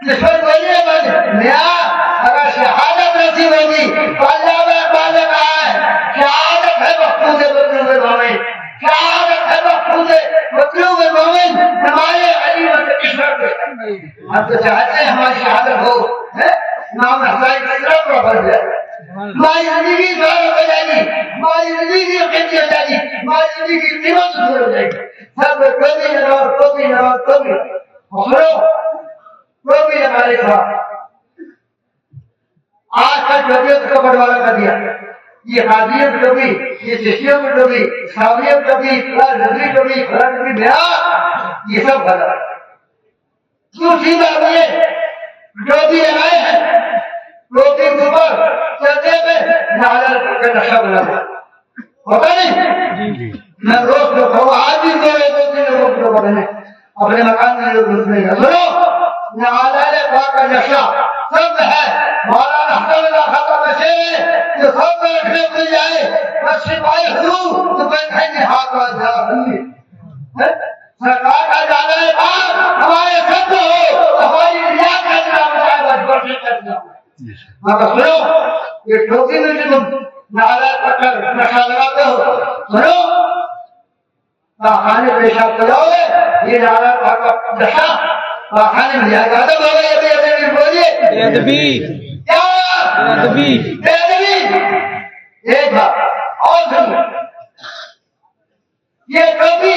دشمن بولے بس نیا اگر شہادت نصیب ہوگی تو اللہ میں اقبال نے کہا ہے شہادت ہے مقصود مطلوب مومن، شہادت ہے مقصود مطلوب مومن، ہمارے علی قسمت ہم تو چاہتے ہیں ہماری شہادت ہو، نام ہماری قدرت پر بڑھ جائے، ہماری زندگی سوال ہو جائے گی، ہماری زندگی قیمتی ہو جائے گی، ہماری زندگی کی قیمت دور ہو جائے گی۔ سب ٹوپی لگاؤ، ٹوپی لگاؤ، ٹوپی ٹوپی ہمارے ساتھ آج تک ٹوپیوں کا بٹوارا کر دیا، یہ قادریوں کی ٹوپی، یہ چشتیوں کی ٹوپی، صحابیوں کی ٹوپی، نظری ٹوپی، فلاں ٹوپی، یہ سب غلط ہے۔ دوسری بات یہ ٹوپی لگائے ہیں، ٹوپی کے اوپر چلتے پہ نالا کا نقشہ بنا ہوا ہوتا نہیں، میں روز لوگ ہوں آج بھی دو تین لوگوں کو بدلے اپنے مکان میں لوگ نہیں ہے۔ سنو نالا پاک کا نقشہ سب ہے، مولانا حسن اللہ خاتم شیر ہے جو سب میں رکھنے مل جائے بس سپاہی حضور تو کہیں گے ہاتھ آ جا سرکار کا جانا ہے کام ہمارے سب ہو، ہماری ریا کا جناب جائے بس برشے کر دیا۔ مگر سنو یہ ٹوپی میں جو تم نالا پکڑ نقشہ لگاتے ہو، سنو خانے پیشاب چلاؤ گے یہ نالا کا نقشہ خانے میں جائے گا۔ ادب ہوگا یہ بھی بولیے ادبی کیا ادبی بے ادبی۔ ایک بات اور سنو یہ ٹوپی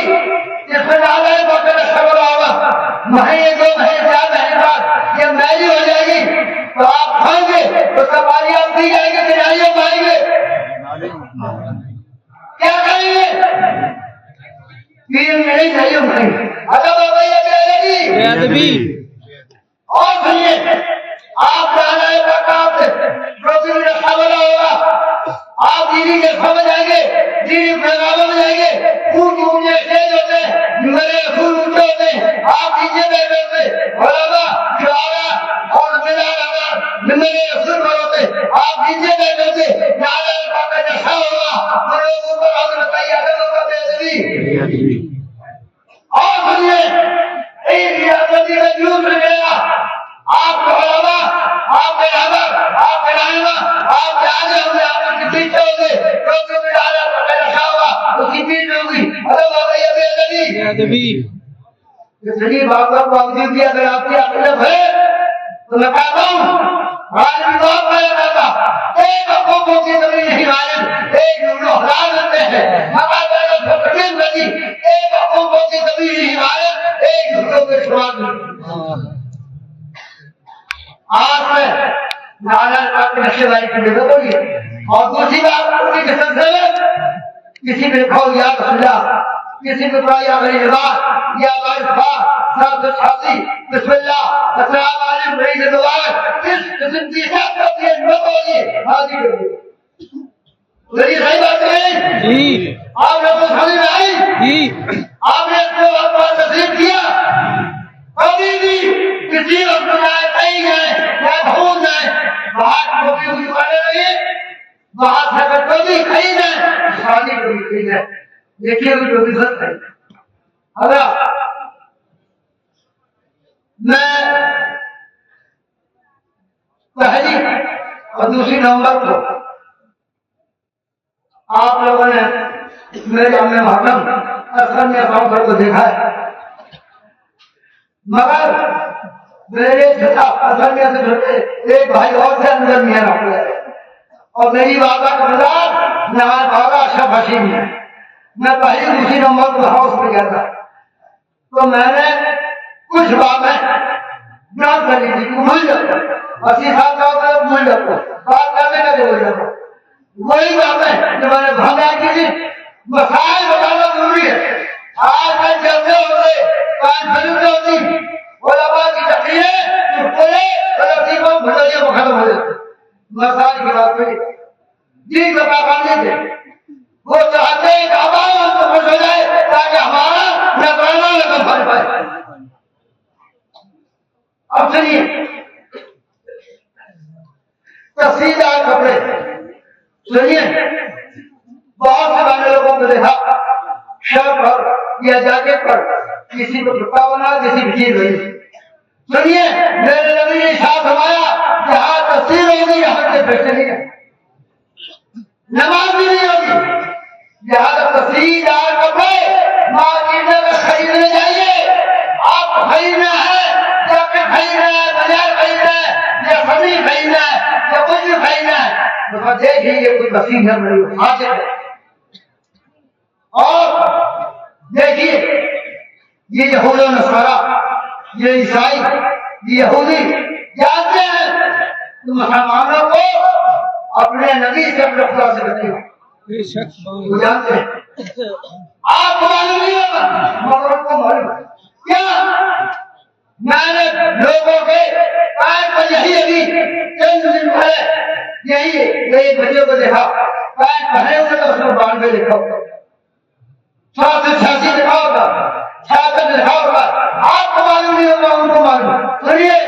جس میں نالا پکڑ نقشہ بنا ہوگا مہینے دو مہینے چار مہینے بعد یہ میلی ہو جائے گی تو آپ کھائیں گے تو سواری آپ دی جائیں گے تیاریوں میں آئیں گے کیا کریں گے؟ تین نہیں نہیں اٹھائیں گے۔ ادب ہو گئی ہے بے ادبی اور سنیے آپ جانا ہے پرکاپ سے ٹوپی میں نقشہ بنا ہوگا آپ دیدی کے سمجھ آئیں گے، دیدی پیغاموں میں جائیں گے اور سنیے ایک ریاستی کا جلوس نکلے گا، آپ کے علماء، آپ کے رہبر، آپ کے رہنما، آپ کے آگے ہوں گے، آپ کے پیچھے ہوں گے، جو بھی ڈالا پکڑ رکھا ہوگا اس کی پیٹ ہوگی، ارے بابا یہ بے ادبی، اتنی بابا کو باوجود بھی اگر آپ کی عقیدت ہے تو میں کہتا ہوں آج بھی بہت بڑا رہتا ایک حقوقوں کی کمی نہیں معلوم، ایک نمو حلال ہوتے ہیں مقابلہ فکرین بنی، ایک حقوقوں کی کمی نہیں معلوم، ایک نمو کے شمار آج میں نانا پاک نشے والی کی ضرورت ہوگی۔ اور دوسری بات اپنی کے سلسلے میں کسی نے کہو یا رسول اللہ، کسی نے کہا یا غریب اللہ یا غریب سب چھاتی بسم اللہ السلام علیکم رئیس دوار اس قسم کی شخص ہوتی ہے نہ ہوگی حاضر ہوگی۔ میری صحیح بات ہے جی، آپ نے تو سمجھ میں آئی جی، آپ نے اس کو اپنا تصدیق کیا کبھی بھی کسی وقت جائے کہیں گئے یا بھول گئے باہر کبھی ہوئی والے رہیے وہاں سے اگر کبھی خریدیں شادی کبھی خریدیں دیکھیے ہوئی کبھی سچ ہے۔ حضرت میں پہلی اور دوسری نومبر کو آپ لوگوں نے میرے امی محترم اصل میں کاؤنٹر کو دیکھا ہے، مگر میرے اصل میں سے ایک بھائی اور سے اندر میں رکھا ہے اور میری والدہ کا مزاج نہایت بابا اشرف حشیم ہے۔ میں پہلی دوسری نومبر کو ہاؤس میں گیا تھا تو میں نے کچھ باتیں یاد کر لی تھی، بھول جاتا 80 سال کا ہوتا ہے بھول جاتا بات کرنے کا بھول جاتا، وہی باتیں جو میں نے بھاگا کی تھی مسائل بتانا ضروری ہے۔ آج کل جلسے ہوتے کانفرنس ہوتی علماء کی تقریریں جو پورے ترتیبوں بھٹولیوں کو ختم ہو جاتے مسائل کی بات کری جی کا پابندی تھے، وہ چاہتے ہیں کہ عوام ہم کو خوش ہو جائے تاکہ ہمارا نظرانہ لگا پڑ پائے۔ اب سنیے تفصیلات کپڑے سنیے، بہت سے بڑے لوگوں کو دیکھا شرٹ پر یا جیکٹ پر کسی کو ڈپا بنا کسی بھی چیز نہیں۔ سنیے میرے نبی نے ساتھ ہمایا جہاں تفصیل ہوگی یہاں کے پیسے نہیں ہے، نماز بھی نہیں ہوگی، لہٰذا تفصیل دار کپڑے مارکیٹ میں خریدنے جائیے، آپ خریدنا ہے جیکٹ خریدنا ہے بازار خریدنا ہے یا سبھی خریدنا ہے یا کچھ بھی خریدنا ہے تو دیکھیے یہ کوئی تفصیل ہے بڑی حاصل ہے۔ اور دیکھیے یہ یہود و نصارا یہ عیسائی یہ یہودی جانتے ہیں کہ مسلمانوں کو اپنے نبی سے اپنے خدا سے بچے وہ جانتے ہیں، آپ کو معلوم نہیں ہوگا مگر ان کو معلوم ہے۔ کیا میں نے لوگوں کے پیر پر یہی ابھی چند دن پہلے یہی ایک بچے کو دیکھا پیر پہنے ہوئے تو اس میں 92 لکھا ہوگا 86 لکھا ہوگا 66 لکھا ہوگا، آپ کو معلوم نہیں ہوگا ان کو معلوم۔ سنیے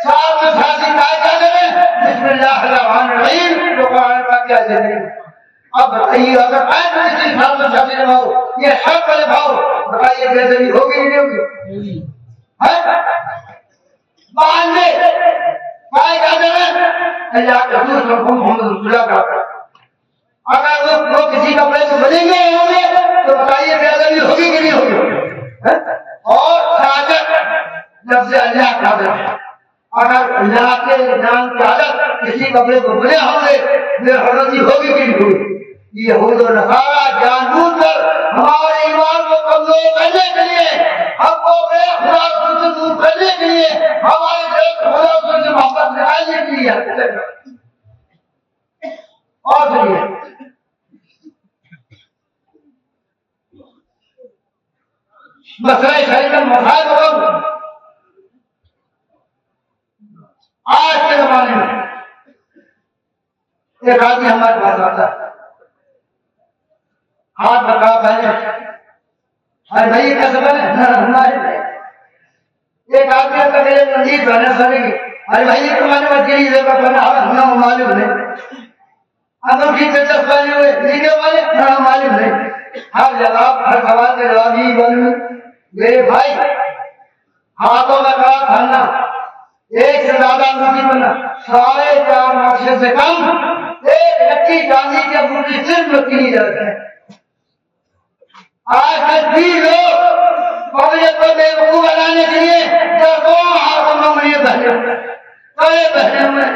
86 کیا کریں بسم اللہ الرحمن الرحیم جو قرآن پاک کیا جاتے ہیں۔ اب بتائیے اگر پیر پر کسی 86 لکھاؤ یہ شرط پر لکھاؤ بتائیے بےدبی ہوگی نہیں ہوگی؟ باندھے پائے کیا کریں اللہ کے رسول صلی محمد رسول اللہ کا اگر وہ کسی کپڑے کو بنے گے ہوں گے تو بتائیے بےدبی ہوگی کہ نہیں ہوگی؟ اور شہادت لفظ اللہ کا ہے، اگر اللہ کے نام کی عادت کسی کپڑے کو بنے ہوں گے پھر حرمتی ہوگی کہ نہیں ہوگی؟ یہود و نصارا جان بوجھ کر ہمارے ایمان کو کمزور کرنے کے لیے ہم کو بے خدا سے دور کرنے کے لیے ہمارے دل کو خدا سے محبت نکالنے کے لیے اور سنیے مسئلہ شریعت مسائل کو آج کے زمانے میں ایک آدمی ہمارے پاس آتا ہے ہاتھ لگا پہلے ارے بھائی کیسے بنے ایک آدمی کا میرے منجیت بہنے سنے گی ارے بھائی تمہارے وزیری جگہ بنا ہمیں معلوم نہیں انگوٹھی دلچسپ والے ہوئے نیچے والے ہمیں معلوم نہیں ہر جگہ ہر سوال کا جواب ہی بولوں. میرے بھائی ہاتھوں میں کڑا کھانا ایک سے زیادہ انگوٹھی بننا 4.5 نقشے سے کم ایک لکی چاندی کی انگوٹھی صرف لکی نہیں جاتا ہے. آج کل بھی لوگ پبلک کو بے وقوف بنانے کے لیے دسوں ہاتھوں میں انگلیاں پہنے ہوئے کڑے پہنے ہوئے.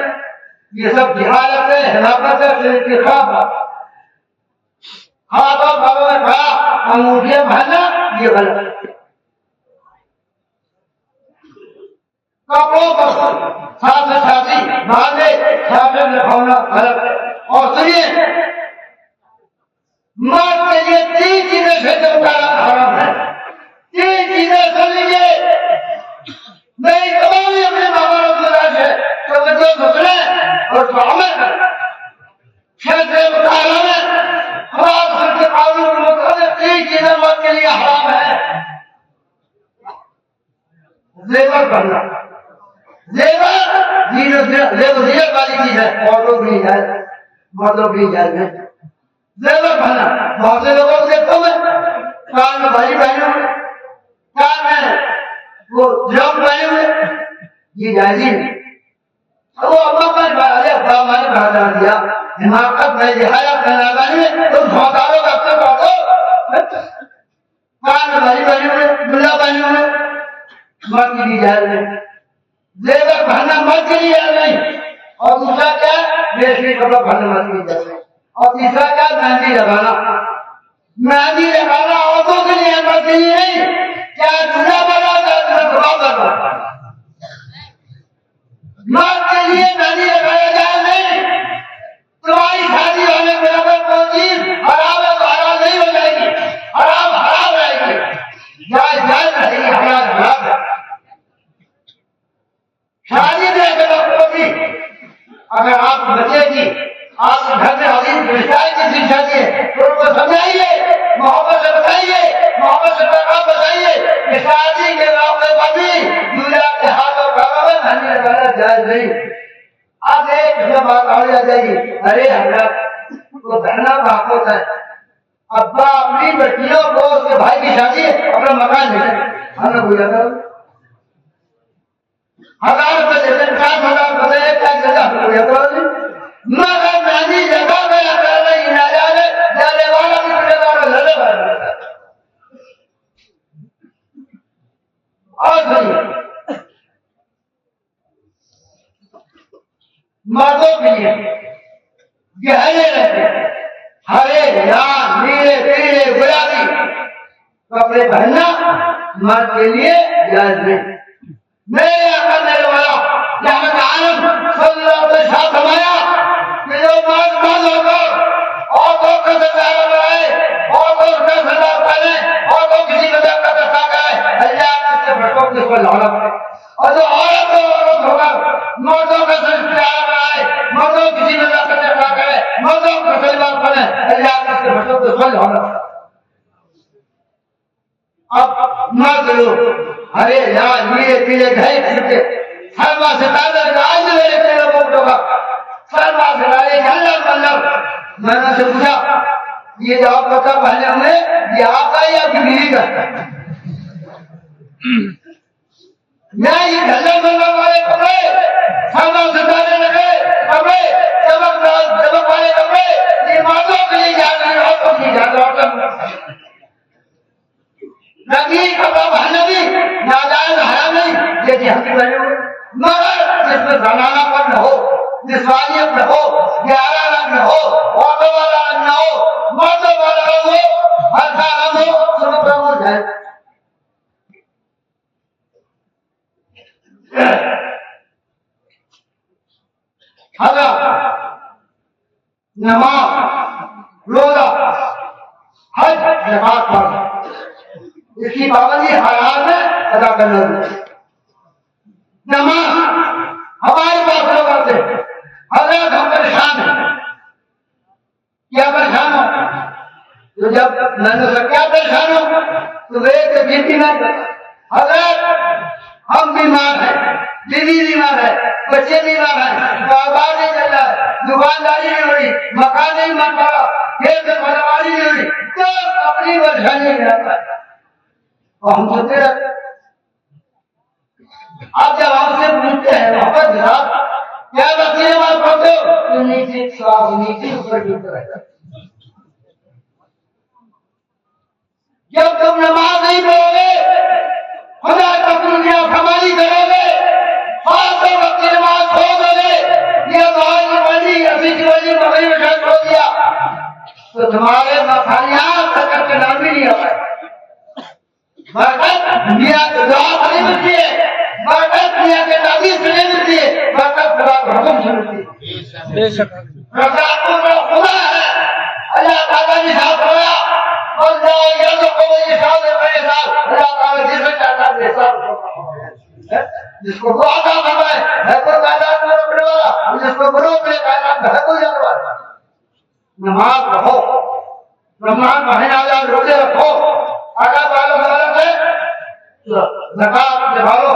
یہ سب جہالت ہے ہلاکت ہے انتخاب. ہاتھوں پاؤں میں کھڑا انگوٹھیاں پہننا یہ غلط ہے. کپڑوں پر ساتھ ساتھی باندھے چھاپے میں کھونا غلط ہے. اور سنیے مرد کے لیے 3 چیزیں سے اتارنا حرام ہے. 3 چیزیں سن لیجیے. میری تمام اپنے بابا رسول سے توجہ سنیں اور تو عمل کریں. شہر مطالعہ میں خلاف کے قانون کے مطابق 3 چیزیں مرد کے لیے حرام ہے. زیور کرنا زیور زیور والی چیز ہے. عورتوں بھی نہیں جائے مردوں بھی نہیں جائے. زیور پہنا بہت سے لوگوں کو دیکھتا ہوں میں کان میں بھاری پہنے ہوئے کان میں وہ جرم پہنے ہوئے. یہ جائز ہی نہیں. وہ ابا پر ابا نے کہا جان دیا حماقت میں لہٰذا پہنانے میں تم سوتاروں کا اکثر باتو کان میں بھاری پہنے ہوئے ملا پہنے ہوئے مرد کی جائز نہیں. زیور پہننا مرد کے لیے نہیں. اور دوسرا کیا ریشمی کپڑا پہننا مرد کے لیے جائز نہیں. اور تیسرا کیا مہندی لگانا. مہندی لگانا عورتوں کے لیے مرد کے لیے نہیں. کیا دنیا بنا مرد کے لیے مہندی لگایا جائے نہیں. تمہاری شادی ہونے کے بعد کوئی چیز حرام ہے تو حرام نہیں ہو جائے گی. حرام حرام رہے گی. جائز جائز رہے گی. حرام حرام ہے. شادی میں اگر آپ بچے کی آپ گھر میں حدیث رشتہ کی شادی ہے تو ان کو سمجھائیے محبت سے بتائیے محبت سے پیغام بتائیے کہ شادی کے موقع پر بھی دنیا کے ہاتھوں کاموں میں مہندی لگانا جائز نہیں. اب ایک بات آ جائے گی ارے حضرت وہ بہنا کا حق ہوتا ہے. ابا اپنی بیٹیوں کو اس کے بھائی کی شادی ہے اپنا مکان لے ہم نے بھولا تھا 1000 روپے دیتے 5000 روپے ایک لاکھ جگہ مگر مہندی جگہ میں اگر نہیں نہ جانے جانے والا بھی کرے گا اور لڑے والا. اور مردوں کے لیے گہرے رہتے ہرے لال نیلے پیلے گلابی کپڑے پہننا مرد کے لیے جائز نہیں. میرے آقا میرے والا رحمت عالم صلی اللہ علیہ وسلم فرمایا کہ جو مرد مرد ہو کر عورتوں کا سردار بنائے عورتوں کا سردار پہنے عورتوں کسی مذہب کا دستہ کرے اللہ اس کے بھٹکوں کو اس پر لعنت کرے. اور جو عورت ہو کر مردوں کا سردار بنائے مردوں کسی مذہب کا دستہ کرے مردوں کا سردار پہنے اللہ اس کے بھٹکوں کو اس پر لعنت کرے. اب مرد لوگ ہرے لال نیلے پیلے گھر چھٹے سرما ستارے آج میرے پیروں کو اٹھوگا سرما ستارے اللہ اللہ. میں نے سے پوچھا یہ جو آپ کپڑا پہنے ہوئے یہ آپ کا یا آپ کی بیوی کا؟ میں یہ ڈھلن بلن والے کپڑے سرما ستارے لگے کپڑے چمک والے کپڑے یہ مردوں کے لیے جا رہے ہیں عورتوں کے لیے جا رہے ہیں. رنگین کپڑا پہننا بھی ناجائز حرام نہیں. یہ ہم کی بنے ہوئے مگر جس میں زنانہ پر نہ ہو نسوانیت نہ ہو گیارہ رنگ نہ ہو عورتوں والا رنگ نہ ہو مردوں والا رنگ ہو ہلکا رنگ ہو سب رنگ ہو جائے. نماز روزہ حج زکات فرض اس کی پابندی حرام ہے ادا کرنا ضروری. نماز ہمارے پاس لوگ آتے حضرت ہم پریشان ہیں. کیا پریشان ہو تو جب میں نے کہا کیا پریشان ہو تو ایک بیٹی میں حضرت ہم بیمار ہیں بیوی بیمار ہے بچے بیمار ہیں کاروبار نہیں چل رہا ہے دکانداری نہیں ہو رہی مکان نہیں بن پا رہا کھیت میں پیداواری نہیں ہو رہی اپنی پریشانی میں رہتا ہے اور ہم سنتے رہتے ہیں. آپ جب ہم سے پوچھتے ہیں محبت کے ساتھ کیا بچے نماز پڑھتے ہو تو نیچے سواب نیچے اوپر ڈوبتے رہتا ہے. جب تم نماز نہیں پڑھو گے خدا کا دنیا کمائی کرو گے خاص وقت نماز چھوڑ دو گے یہ بھائی بڑی ابھی کی بڑی بغیر میں چھوڑ دیا تو تمہارے مفاریات سکت کے نام بھی نہیں آتا. برکت دنیا کی دعا سے نہیں ملتی ہے, برکت دنیا کے تعبیر سے نہیں ملتی ہے, برکت خدا کے حکم سے ملتی ہے. بے شک برکت کا خدا ہے. اللہ تعالیٰ نے ساتھ ہویا اور جاؤ یہ تو کوئی ساتھ ہے میرے ساتھ اللہ تعالیٰ جسے چاہتا ہے ساتھ جس کو وہ عطا فرمائے ہے کوئی کائنات میں رکھنے والا, جس کو بلو میں کائنات میں ہے کوئی جانے والا. نماز رکھو, رمضان مہینہ آزاد روزے رکھو, اگر مالو دولت ہے زکات نکالو,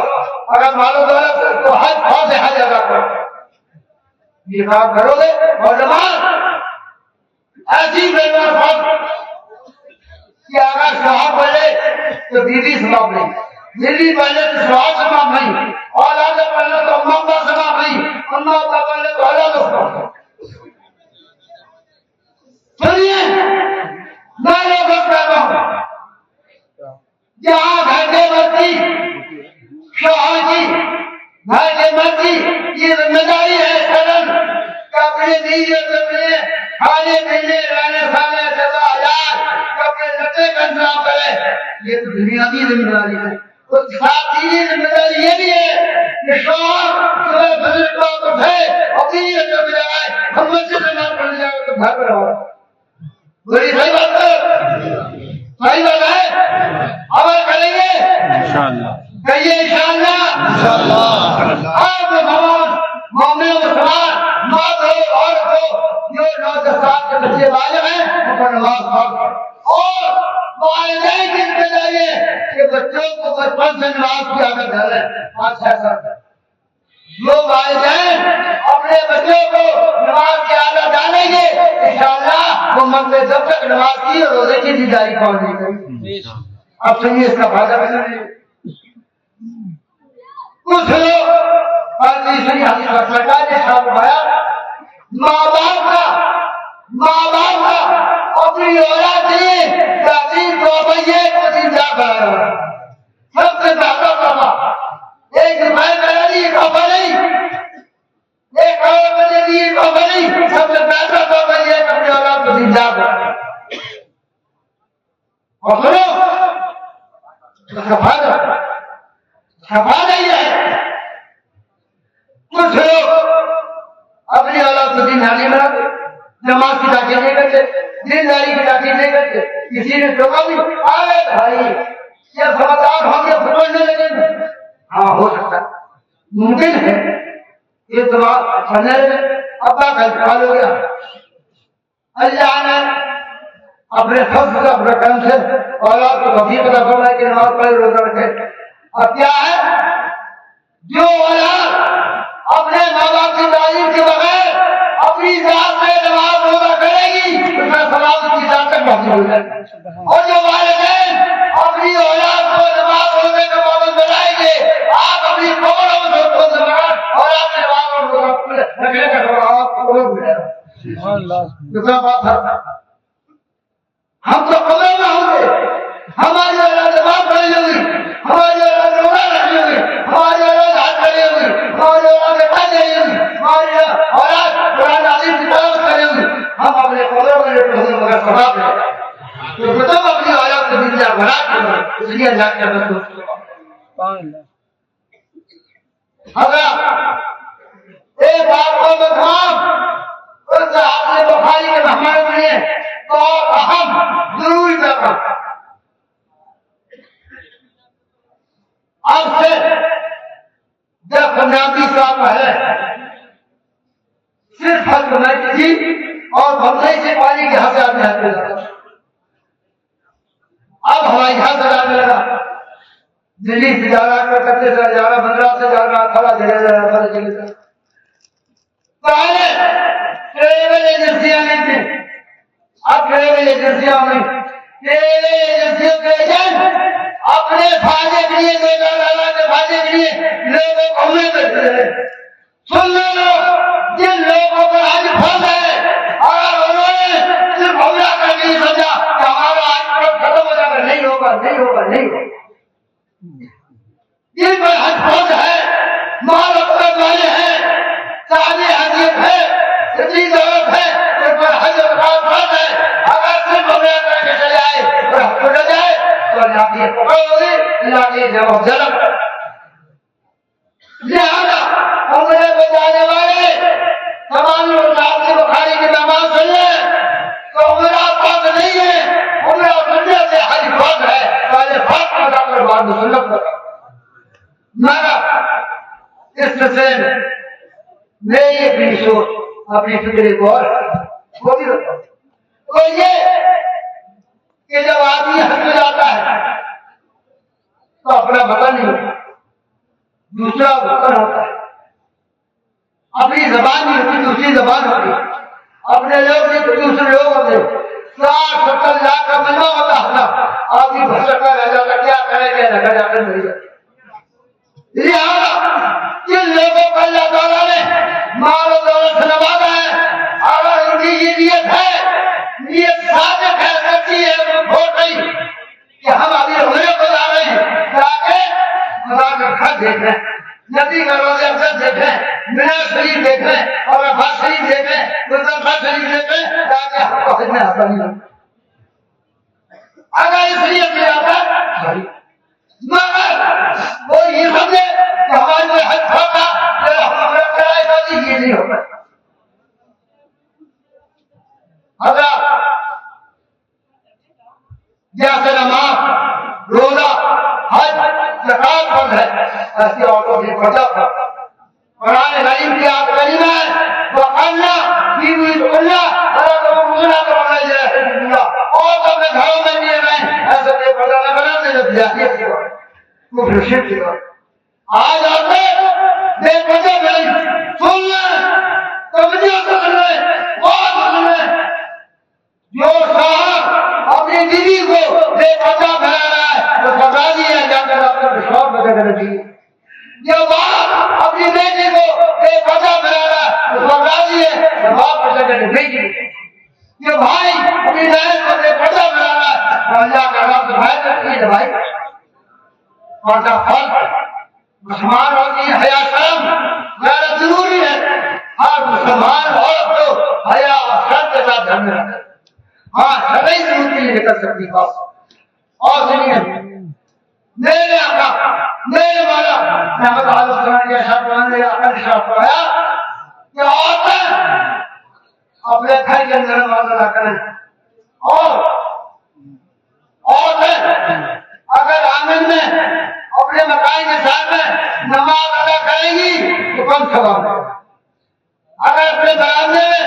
اگر مالو دولت ہے تو حج بہت سے حج ادا کرو. یہ کام کرو گے اور نماز ایسی بیمار پڑھ کہ اگر شوہر پڑھے تو بیوی سباب نہیں, بیوی پڑھے تو شوہر سباب نہیں, اولاد پڑھے تو اماں کا سباب نہیں, اماں کا پڑھے تو اولاد سباب نہیں. سنیے میں لوگوں کو کہتا ہوں جہاں گھر کے مرضی شوہر کی گھر کے مرضی یہ ذمہ داری ہے کرن کہ اپنے بیوی اپنے کھانے پینے رہنے کھانے جگہ علاج اپنے لٹے کا انتظام کرے. یہ تو دنیاوی ذمہ داری ہے. اور ساتھ دینی ذمہ داری یہ بھی ہے کہ شوہر صبح فجر کو اٹھے اپنی نیت کو جائے ہم مسجد میں نماز پڑھنے جائے تو گھر پر رہو. بڑی صحیح بات ہے, صحیح بات ہے, عمل کریں گے انشاءاللہ. کہیے انشاءاللہ. آپ مسلمان مومن مسلمان مرد ہو عورت ہو جو 9 سال کے بچے بالغ ہیں ان کو نماز پڑھو. اور والدین کی ذمہ داری ہے کہ بچوں کو بچپن سے نماز کی عادت ڈالیں. 5-6 سال جو والدین اپنے بچوں کو نماز کی عادت ڈالیں گے انشاءاللہ وہ مرد جب تک نماز کی اور روزے کی دیداری پہنچ نہیں کریں. اب سنیے اس کا فائدہ بھی سنیے. کچھ لوگ سرکار نے فرمایا ماں باپ کا اپنی اولاد کے لیے تعلیم کو سب سے زیادہ کرنا. ایک روپئے کا لیے کافی نہیں, 1 کروڑ کے لیے کافی نہیں, سب سے پیسہ کافی ہے کہ اپنی اولاد کو زندہ کرنا. اور سنو صفا نہیں ہے. کچھ لوگ اپنی اولاد کو زندہ نہیں بناتے, نماز کی تاکید نہیں کرتے, دینداری کی تاکید نہیں کرتے. کسی نے ٹوکا بھی آئے بھائی یہ سمجھدار ہم یہ پکڑنے لگیں گے. ہاں ہو سکتا ہے, ممکن ہے یہ دماغ پڑھنے لگے. ابا کا انتقال ہو گیا, اللہ نے اپنے فضل سے اپنے کرم سے اولاد کو وفی پتہ فرمائے کہ نماز پڑھے روزہ رکھے. اب کیا ہے جو اولاد اپنے ماں باپ کی تعلیم کے بغیر اپنی ذات میں نماز روزہ کرے گی اس کا ثواب اس کی ذات تک پہنچ ہو جائے. اور جو والدین اپنی اولاد کو نماز روزے کا پابند بنائیں گے آپ اپنی قبروں میں کو زمان اور آپ نے نماز اور روزہ رکھنے کا ثواب آپ کو قبول ملے گا. دوسرا بات ہے ہم تو قبر میں ہوں گے, ہماری اولاد نماز پڑھی ہوگی, ہماری اولاد روزہ رکھی ہوگی, ہماری اولاد حج کری ہوگی, ہماری اولاد حج کری ہوگی, ہماری اولاد قرآن عظیم کی تلاوت کری ہوگی. ہم اپنے قبروں میں رہتے مگر ثواب ملے گا. تو تم اپنی اولاد کو زندہ بنا کے اس لیے اللہ کے رسول اگر ایک بات کو تمام اس آپ نے بخاری کے مہمان بنے تو اہم ضروری کرنا. اب سے 10-15 سال پہلے صرف حج بنائی تھی اور بمبئی سے پانی کے ہاتھ آدمی ہاتھ لگا. اب ہماری ہاتھ لگانے لگا, دلی سے جا رہا, کلکتے سے جا رہا, مدراس سے جا رہا, تھوڑا چلے جا رہا, تھوڑا چلے جا رہا. پہلے ٹریول ایجنسیاں نہیں تھیں, اب ٹریول ایجنسیاں ہوئی. اپنے فائدے کے لیے کے فائدے کے لیے لوگوں کو ہمیں بیٹھے ہیں. سن لو جن لوگوں کو آج فرض ہے اور انہوں نے صرف حملہ کر کے سمجھا کہ ہمارا آج ختم ہو جائے گا. نہیں ہوگا نہیں ہوگا نہیں ہوگا. جن پر حج فرض ہے مال اپنے والے ہیں شادی حدیث ہے اتنی ضرورت ہے ان پر حج فرض ہے. اگر صرف حملہ کر کے چلے آئے اور حج چھوڑ جائے تو اللہ کی پکڑ ہوگی اللہ کی جواب جلب. لہذا عمرے کو جانے والے تمام لوگ بخاری کی نماز سن لیں تو عمرہ فرض نہیں ہے. عمرہ سننے سے حج فرض ہے. پہلے فرض ادا کر بعد سنت کر. مگر اس سے میری اپنی سوچ اپنی فکری غور وہ بھی ہوتا ہے وہ یہ کہ جب آدمی حج میں جاتا ہے تو اپنا وطن نہیں ہوتا دوسرا وطن ہوتا ہے. اپنی زبان نہیں ہوتی دوسری زبان ہوتی. اپنے لوگ نہیں تو دوسرے لوگ ہوتے. 60-70 لاکھ کا مجمع ہوتا ہے. آدمی بھٹکا رہ جاتا کیا کرے کیا نہ کرے آخر نہیں جاتا. جن لوگوں کو اللہ تعالیٰ نے مال و دولت سے نوازا ہے اگر ان کی یہ نیت ہے نیت صادق ہے سچی ہے وہ کھوٹ نہیں کہ ہم ابھی عمرے کو جا رہے ہیں تاکہ خدا کا گھر دیکھیں نبی کا روزہ افضل دیکھیں مینا شریف دیکھیں اور عرفات شریف دیکھیں مزدلفہ شریف دیکھیں تاکہ ہم کو حج میں آسانی ہو. اگر اس لیے کیا جاتا ہے مگر وہ یہ سمجھے کہ ہمارے کوئی حج ہوگا ہم عمرہ کرائے گا یہ نہیں ہوگا. حضرت جیسے نماز روزہ حج زکات فرض ہے ایسے عورتوں کی پردہ فرض. قرآن کریم کی آیت کریمہ ہے وَقَلَّ فِي اللہ اور اپنے گھروں میں بھی رہیں ایسے بے پردہ نہ بنانے جب جاہلیت کی بات کفر شرک کی بات. آج آتے بے پردہ نہیں سن لیں توجہ سے سن لیں بات سن لیں. جو صاحب اپنی بیوی کو بے پردہ بنا رہا ہے وہ سزا دی ہے جا کر اپنا وشواس بدل کر دی. جو باپ اپنی بیٹی کو بے پردہ بنا رہا ہے وہ سزا دی ہے باپ بدل کر دی. جو بھائی اپنی بہن کو بے پردہ بنا رہا ہے اللہ کا نام سے بھائی کرتی ہے بھائی پردہ فرض. مسلمان ہوتی ہے حیا شرم غیرت ضروری ہے. ہر مسلمان عورت کو حیا اور شرم کے ساتھ گھر میں رکھے. ہاں شرعی ضرورت نہیں نکل سکتی بات. اور سنیے میرے آقا میرے مولا رحمت اللہ علیہ کے شرط نے آقا نے شرط پڑھایا کہ عورتیں اپنے گھر کے اندر نماز ادا کریں اور عورتیں اگر آنگن میں اپنے مکان کے ساتھ میں نماز ادا کریں گی تو کم ثواب. اگر اپنے برآمدے میں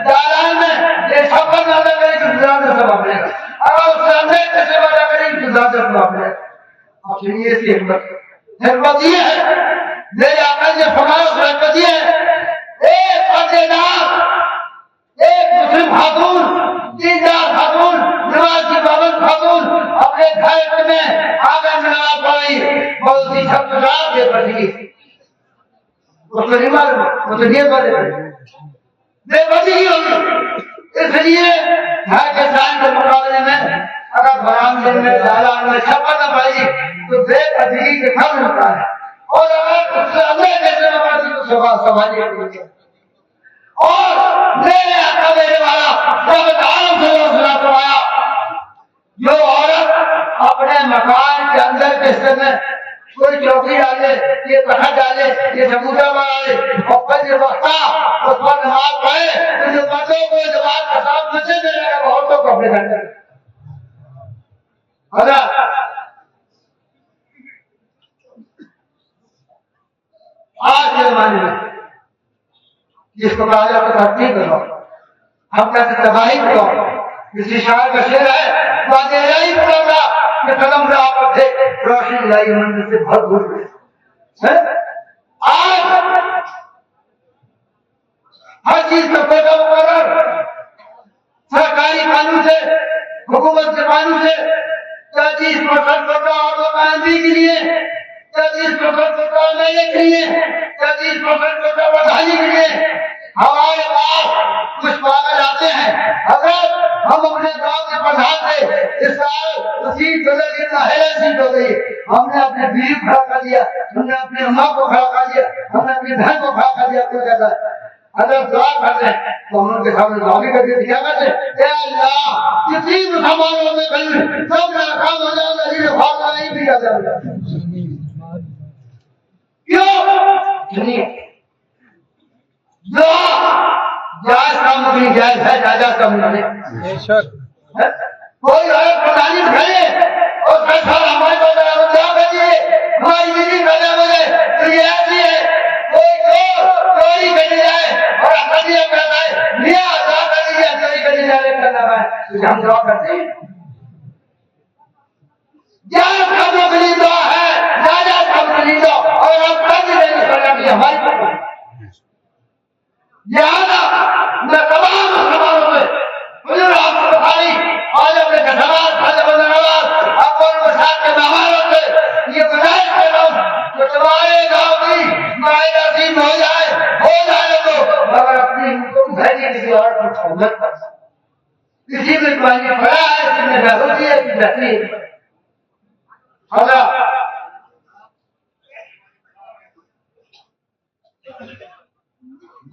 دالان میں یہ سفر نہ ادا کریں تو زیادہ ثواب ملے گا. اگر اس سے اندر کیسے ادا کریں گے تو زیادہ ثواب ملے گا. آپ سنیے اس کی حکمت یہ ہے میرے آقا نے فرمایا اس حکمت یہ ہے ایک پردے دار ایک مسلم خاتون دیندار خاتون نماز کی پابند خاتون اپنے گھر میں آنگن میں نماز پڑھی بہت سی سب رات دے پڑی اس کو نہیں معلوم وہ تو نہیں پڑھے بے بچی ہی ہوگی. اس لیے گھر کے سائن کے مقابلے میں اگر برآمدے میں دالان میں چھپا نہ پڑی تو بے بچی کے کم ہوتا ہے. اور اگر اس سے اندر کیسے نہ پڑتی تو سواری ہوتی ہے. اور میرے آقا میرے والا رحمت عالم صلی اللہ علیہ وسلم جو عورت اپنے مکان کے اندر کے حصے میں کوئی چوکی ڈالے یہ تخت ڈالے یہ چبوترا بنا لے اور پنج وقتہ اس پر نماز پڑھے تو جو مردوں کو جماعت کا ساتھ مسجد میں لگا عورتوں کو اپنے گھر میں حضرت آج کے زمانے میں جس کو کہا جاتا ترتیب کرو ہم کہتے تباہی کرو. کسی شاعر کا شعر ہے بات الہی پڑھا تھا کہ قلم سے آپ تھے روشنی الہی منزل سے بہت دور گئے. آج ہر چیز کا پیدا مقرر سرکاری قانون سے حکومت کے قانون سے 33% کوٹا آٹو مہندی کے لیے، 33% کوٹا میلے کے لیے، 33% کوٹا بدھائی کے لیے ہمارے پاس کچھ پاگل آتے ہیں. اگر ہم اپنے گاؤں کے پردھان تھے، اس سال سیٹ بدل گئی، پہلے سیٹ ہو گئی، ہم نے اپنے بیوی کو کھڑا کر دیا، ہم نے اپنی اماں کو کھڑا کر دیا، ہم نے اپنی بہن کو کھڑا کر دیا. کیوں کہتا ہے اگر دعا کرتے ہیں تو ہم ان کے سامنے دعا بھی کر کے دیا کرتے اے اللہ کسی مسلمانوں میں کہیں سب ناکام ہو جائے گا، یہ خاصا نہیں دیا جائے گا. کیوں دعا جائز کام اپنی جائز ہے، جائز کام نہیں. بے شک کوئی غلط پردانی کھڑے اور سر ہمارے کو دعا کریے، ہماری بیوی کرنے مجھے تو یہ ایسی ہے. کوئی چوری کرنے جائے اور احمدیہ کہتا ہے میاں دعا کر دیجیے، چوری کرنے جائے کرنا ہے تو ہم دعا کرتے ہیں. جائز کاموں کے لیے دعا ہے، جائز کام کے لیے دعا، اور ہم کر بھی نہیں کرنا کہ ہماری بات ہے. لہٰذا میں تمام مسلمانوں سے حضور آپ کو بخاری آج اپنے کسمات خاجہ بندہ نواز آپ اور مساعد کے مہمانوں سے یہ گزارش کر رہا ہوں کہ تمہارے گاؤں کی معاہدہ نصیب ہو جائے تو مگر اپنی تم بھیجی کسی اور کو چھوڑ کر کسی میں تمہاری بڑا ہے، کسی میں ضروری ہے کہ بہتری ہے. حضرت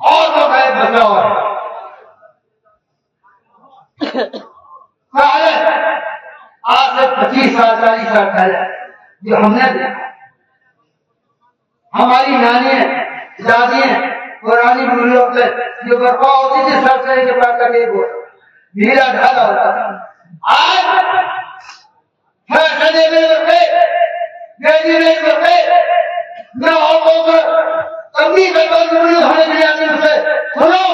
اور تو میں بچا ہوا ہے آج سے 25 سال 40 سال پہلے جو ہم نے دیکھا، ہماری نانی دادی پرانی بوڑھیوں سے جو برپا ہوتی تھی سر سے کے پاس کا ایک ڈھیلا ڈھالا ہوتا تھا. آج فیشنے میں بڑھتے گیری میں بڑھتے میں عورتوں کو کمی کر بوڑھی ہونے کے لیے سے سنو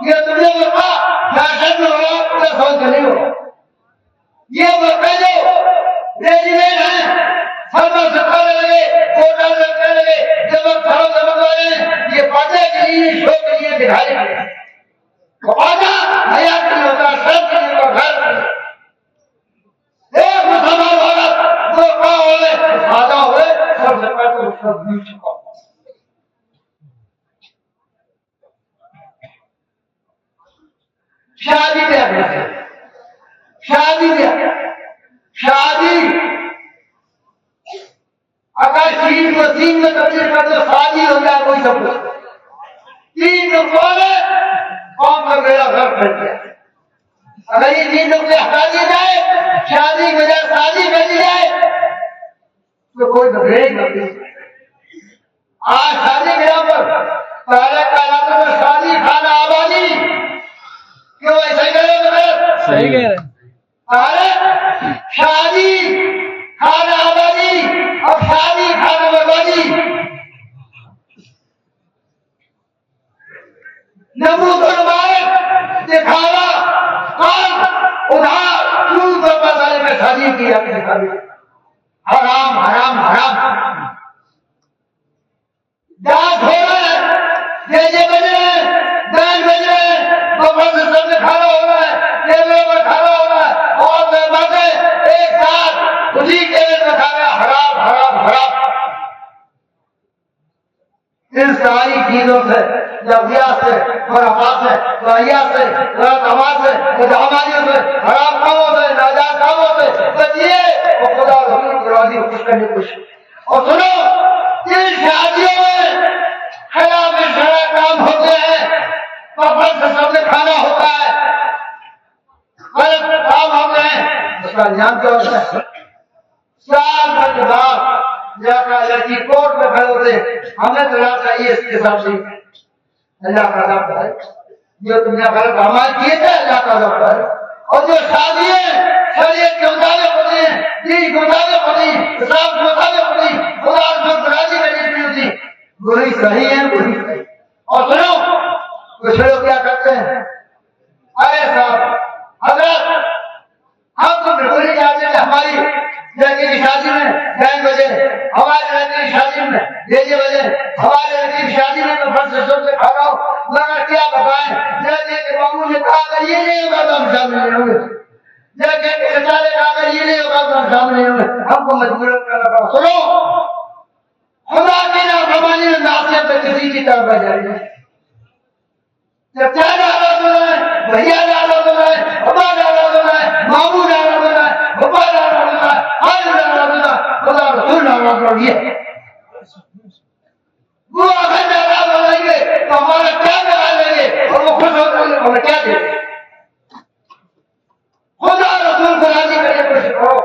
یہ تم نے برپا فیشن میں ہوا پورا سوچ نہیں ہو. یہ برپے جو ریڈی میڈ ہیں سرما سے کھانے لگے کوٹا لگنے لگے جمک کھڑوں جمک والے یہ پردے کے لیے شو کے لیے دکھائی گئے پادا حیات نہیں ہوتا سب کے لیے گھر ایک مسلمان عورت وہ کا ہوئے سادہ ہوئے سب سے پہلے اس کو بیچ چکا. شادی پہ آگے شادی پہ شادی اگر چیز کو تین میں تبدیل کر دو شادی ہو جائے کوئی سب کچھ تین نقطے قوم کا بیڑا گھر پھٹ گیا. اگر یہ تین نقطے ہٹا دی جائے شادی بجائے شادی کر دی جائے تو کوئی بریک نہیں. آج شادی کے یہاں پر پہلے کا علاقہ میں شادی کھانا آبادی کیوں ایسے کرے مگر صحیح کہہ رہے ہیں. ارے شادی کھانا آبادی اور شادی کھانا بربادی. نمود المائے دکھاوا کام ادھار چوز اور مسالے میں شادی کی اپنی شادی حرام حرام حرام. ڈانس ہو رہا ہے، جیجے بج رہے ہیں، بینڈ بج رہے ہیں، دوپہر سے سب میں کھانا ہو رہا ہے، ٹیبلوں پر کھانا ہو رہا ہے اور میں باتیں ایک ساتھ اسی ٹیبل میں کھا رہے ہیں. حرام حرام حرام. ان ساری چیزوں سے لفظیات سے خرافات سے واحیات سے غلط آواز سے بدعمالیوں سے حرام کاموں سے ناجائز کاموں سے بچیے اور خدا رسول کی راضی خوش کرنے کی کوشش. اور سنو ان شادیوں میں خلاف شرع کام ہوتے ہیں، کفن سے سب نے کھانا ہوتا ہے، غلط کام ہوتے ہیں، اس کا انجام کیا ہوتا ہے؟ سال بھر کے بعد جا کر لڑکی کورٹ میں کھڑے ہوتے ہمیں تو چاہیے اس کے ساتھ اللہ کا عذاب ہے. جو تم نے غلط اعمال کیے تھے اللہ کا عذاب ہے. اور جو شادیاں شریعت کے مطابق ہوتی ہیں، دین کے مطابق ہوتی ہیں، اسلام کے مطابق ہوتی ہیں، خدا رسول کی راضی کرنے کی ہوتی ہیں، وہی صحیح ہے وہی صحیح. اور سنو کچھ لوگ کیا کرتے ہیں، ارے صاحب حضرت ہم تو بالکل نہیں جانتے کہ ہماری لڑکی کی شادی میں بینڈ بجے، ہمارے لڑکی کی شادی میں ڈیجے بجے، ہمارے لڑکی کی شادی میں تو فرض سے کھا رہا ہوں. مگر کیا بتائیں لڑکے کے بابو نے کہا اگر یہ نہیں ہوگا تو ہم شامل نہیں ہوں گے. لیکن بیچارے اگر یہ نہیں ہوگا تو سامنے ہم کو مجبور کرنا پڑا. سنو, خدا کی نافرمانی میں معصیت میں کسی کی طرف بہ جائے. چچا ناراض ہو رہا ہے, بھیا ناراض ہو رہا ہے, ابا ناراض ہو رہا ہے, ماموں ناراض ہو رہا ہے, بھپا ناراض ہو رہا ہے, حاجی ناراض ہو رہا ہے, خدا رسول ناراض ہو رہی ہے. وہ اگر ناراض ہو جائیں گے تو ہمارا کیا کرا لیں گے, اور وہ خوش ہو جائیں گے ہمیں کیا دیں گے. خدا رسول کو راضی کرنے کو سکھاؤ.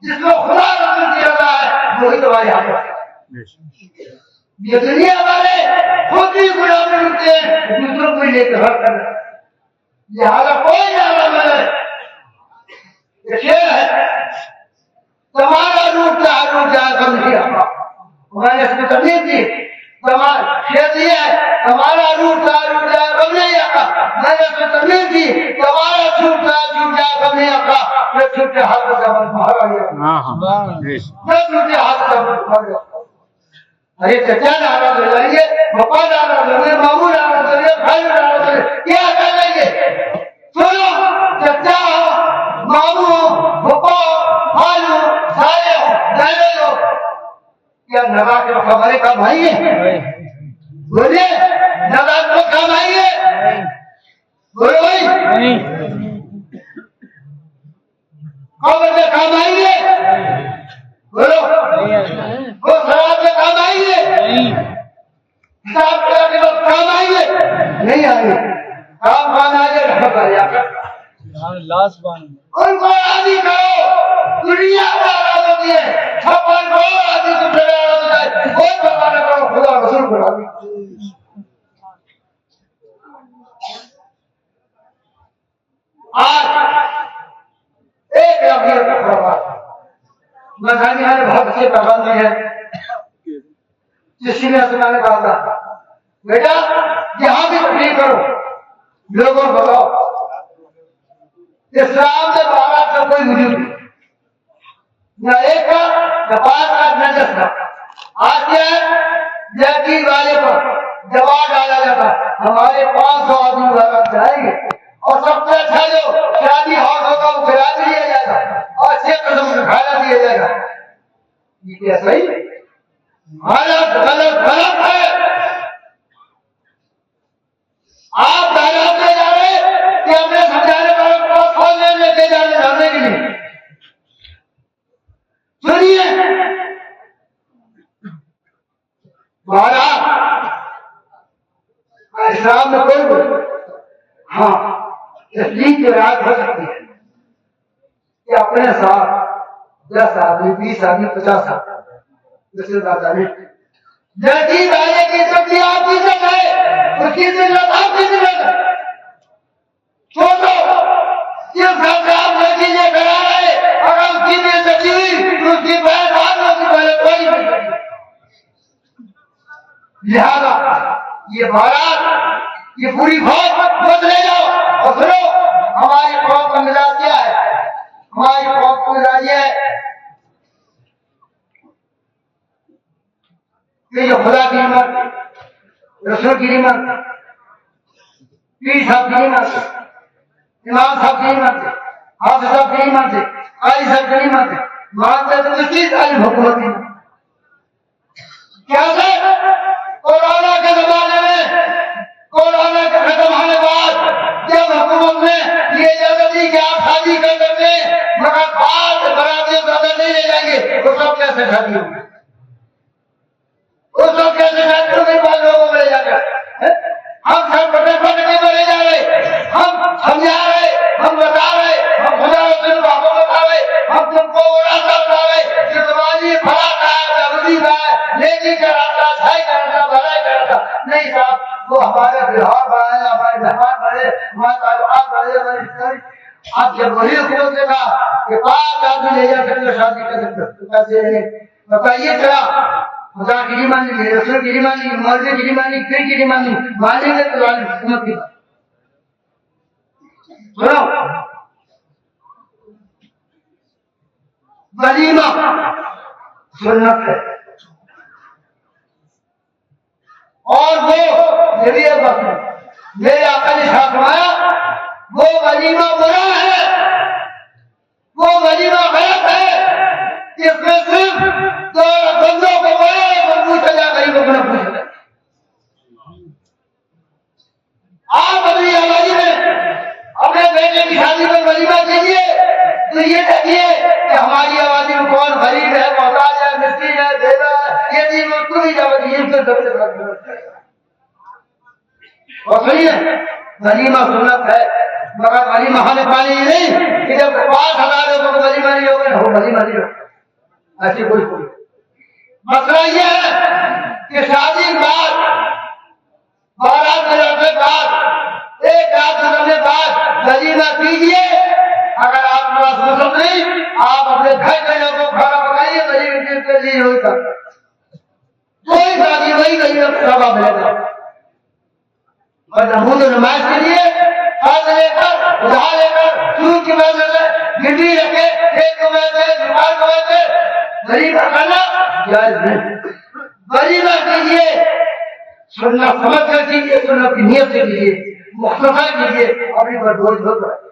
جس کو خدا رسول کی رضا ہے وہی تمہاری حاجت ہے. یہ دنیا والے خود ہی غلامی ہوتے ہیں, دوسروں کو لے کے حق کرنا. لہٰذا کوئی ناراض نہ ہے. یہ شعر ہے, تمہارا روح جائے غم نہیں آتا. میں نے اس کو تمید دی, شعر یہ ہے, تمہارا روح جائے غم نہیں آتا. میں نے اس کو تمید دی, تمہارا چھوٹ جائے غم نہیں آتا. میں چھوٹے ہاتھ کا من بھاگا گیا, میں چھوٹے ہاتھ کا من بھاگ گیا. ارے چچا ناراض ہو جائیں گے, پپا ناراض ہو گئے, ماموں ناراض ہو گئے, بھائی ناراض ہو گئے, کیا کر لیں گے. سنو, چچا ہو, ماموں ہو, پپا ہو, بھائی ہو, سارے ہو, بہنیں ہو, کیا نواز کو ہمارے کام آئی ہے؟ بولے, نواز کو کام آئی ہے؟ بولو بھائی, قبر میں کام آئی ہے؟ بولو, وہ شراب میں کام آئی ہے؟ حساب کرنے کے وقت کام آئی ہے؟ نہیں آئی. کام آ جائے رحمت آ جائے. ان کو راضی کرو, دنیا ناراض ہوتی ہے, چھپن کو راضی تم سے ناراض ہو جائے, کوئی پرواہ نہ کرو, خدا رسول کو راضی. آج ایک رفیق کا پرواہ مذہبی ہے, بہت اچھے پابندی ہے. کسی نے میں نے کہا تھا, بیٹا جہاں بھی تقریر کرو لوگوں کو بتاؤ اسلام میں 12 کا کوئی وجود نہیں, نہ ایک کا, نہ 5 کا, نہ 10 کا. آج کیا ہے, یقین والے پر دباؤ ڈالا جاتا ہے. ہمارے 500 آدمی وہاں جائیں گے, اور سب سے اچھا جو شادی ہاؤس ہوگا وہ کرا دیا جائے گا, اور اچھے قسم کا کھانا دیا جائے گا. یہ کیا صحیح ہے؟ غلط غلط غلط ہے. آپ دائرات لے جا رہے کہ ہمیں سمجھانے والوں کو کھولنے لے کے جانے کے لیے. سنیے, اسلام میں کوئی ہاں تسلیم کی رعایت ہو سکتی ہے کہ اپنے ساتھ 10 آدمی, 20 آدمی, 50 آدمی دوسرے بات آنے لڑکی والے کی سبزی آپ کی سب ہے, اس کی ضرورت آپ کی ضرورت ہے. سوچو, جس گھر سے آپ لڑکی یہ کرا رہے, اگر اس کی بھی سبزی ہوئی تو اس کی بہن آپ لوگ کی پہلے کوئی نہیں سکتی. لہذا یہ بارات, یہ پوری فوج بدلے جاؤ. اور سنو, ہماری قوم کا مزاج کیا ہے, ہماری قوم کا مزاج یہ ہے کہ جو خدا کی نعمت, رسول کی نعمت, پیر صاحب کی نعمت, امام صاحب کی نعمت, حافظ صاحب کی نعمت, قاری صاحب کی نعمت, مانتے تو اس کی تعلیم حکومت کی نعمت. کیا ہے, کورونا کے زمانے میں, کورونا کے ختم ہونے بعد جب حکومت نے یہ اجازت دی کہ آپ شادی کر سکتے ہیں مگر بعد برادریوں کو اندر نہیں لے جائیں گے, تو سب کیسے شادی ہوگی, اس وقت کیسے ڈاکٹروں کے پاس لوگوں کو لے جا کر ہم سب بڑے بڑے کو لے جا رہے, ہم سمجھا رہے, ہم بتا رہے, ہم خدا رسول کو آپ کو بتا رہے, ہم تم کو وہ راستہ بتا رہے کہ تمہاری بھلا کا ہے, ضروری کا ہے, لیکن کا راستہ, اچھائی کا راستہ, بھلائی کا راستہ نہیں صاحب. وہ ہمارے بہار بڑھائے, ہمارے مہمان بڑھے, ہمارے تعلقات بڑھے, ہماری اب جب وہی حکومت نے کہا کہ 5 آدمی لے جا سکتے شادی کر سکتے, بتائیے چلا خدا کی نہیں مانی, رسول کی نہیں مانی, مولوی کی نہیں مانی, پیر کی نہیں مانی, مانیں گے تو حکومت کی. سنو, ولیمہ سنت ہے, اور وہ میرے آقا نے فرمایا وہ ولیمہ برا ہے کو نہ پوچھ لیں. آپ اپنی آبادی میں اپنے بیٹے کی شادی پر ولیمہ کیجیے تو یہ دیکھیے کہ ہماری آبادی میں کون غریب ہے, محتاج ہے, مسکین ہے, بھیڑا ہے, یہ دین اس کو بھی جاوت یہ سب سے بڑا اور سنیے ولیمہ سنت ہے مگر ولیمہ ہمیں پانی یہ نہیں کہ جب 5,000 لوگوں کو ولیمہ نہیں ہوگا وہ ولیمہ نہیں ہوگا. ایسی کوئی مسئلہ یہ ہے کہ شادی کے بعد 12 دنوں کے بعد 1 رات گزرنے بعد ولیمہ کیجیے. اگر آپ کے پاس وسعت نہیں آپ اپنے گھر کے لوگوں کو کھانا پکائیے ولیمہ کے لیے ہوئی کر کوئی شادی وہی ولیمہ سبا ملے گا. اور نمود و نمائش کے لیے ہاتھ لے کر ادھار لے کر شروع کی وجہ سے گڈی رکھے ایک کماتے دکان کماتے ولیمہ کرنا جائز نہیں. ولیمہ کیجیے سنت سمجھ کر کیجیے, سنت کی نیت سے کیجیے, مختصر کیجیے, اپنی پر بوجھ مت رکھیے.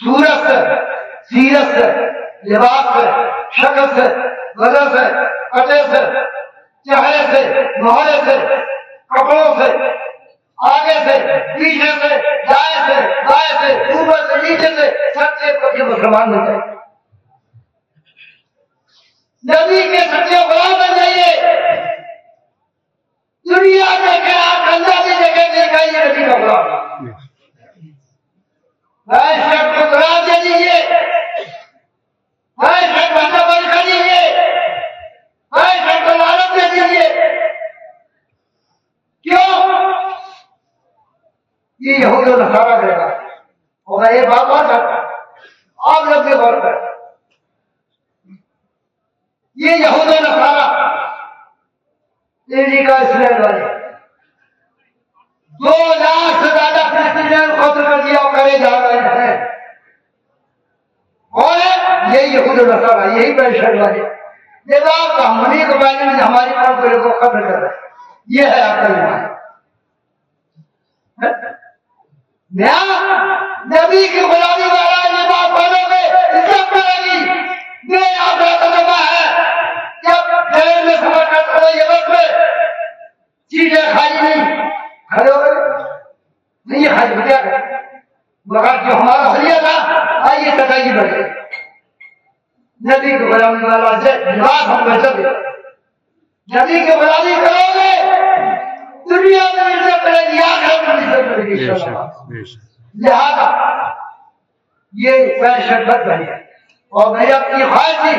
صورت سے, سیرت سے, لباس سے, شکل سے, وجہ سے, کٹے سے, چہرے سے, محلے سے, کپڑوں سے, آگے سے, پیچھے سے, دائیں سے, بائیں سے, اوپر سے, نیچے سے سچے پکے مسلمان بن جائے. نبی کے سچے غلام بن جائیے. دنیا میں کہ آپ گندا بھی جگہ دکھائیے نبی کا غلام. شک کو قرار دے دیجیے, شک بندہ بند کر دیجیے, شک کو لالچ دے دیجیے. کیوں یہ یہود و نصارہ دے گا. اور میں یہ بات بات کرتا ہوں آپ لوگ بھی غور کریں. یہ یہود و نصارہ امریکہ اسرائیل والے 2 لاکھ سے زیادہ فلسطینیوں کو قتل کر دیا اور کرے جا رہے ہیں. کون ہے؟ یہی یہود و نصارہ, یہی پریشان والے. یہ آپ کا منی کو بہنے میں ہماری قوم کو لوگوں کو قتل کر رہے ہیں. یہ ہے آپ کا ایمان. نبی کی غلامی والا یہ بات بولو گے عزت ملے گی. یہ آپ کا تجربہ ہے جب جیل میں سفر کرتا تھا یہ وقت میں چیزیں خالی نہیں کھڑے ہو گئے نہیں حج بجا گئے مگر جو ہمارا حلیہ تھا آئیے تکائی بڑھ گئے. نبی کی غلامی والا سے لباس ہم بچت گئے. نبی کی غلامی کرو گے دنیا میں عزت ملے گی, آخرت میں عزت ملے گی. لہذا یہ فیشن بد بنی ہے. اور میری اپنی خواہش تھی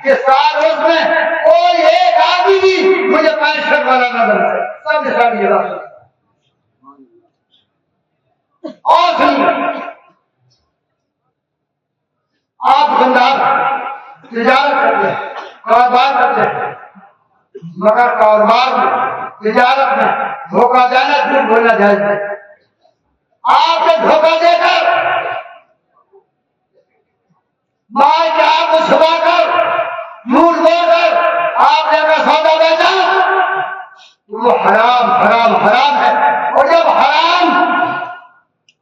کہ سال روز میں کوئی ایک آدمی بھی مجھے فیشن والا نہ بنا. سب نے سب یہ بات اور سنیے, آپ دکاندار تجارت کرتے ہیں, کاروبار کرتے ہیں, مگر کاروبار میں تجارت میں دھوکہ دینا جھوٹ بولنا جائز ہے. آپ نے دھوکہ دے کر مال کے آپ کو چھپا کر جھوٹ بول کر آپ نے اگر سودا بیچا وہ حرام حرام حرام ہے. اور جب حرام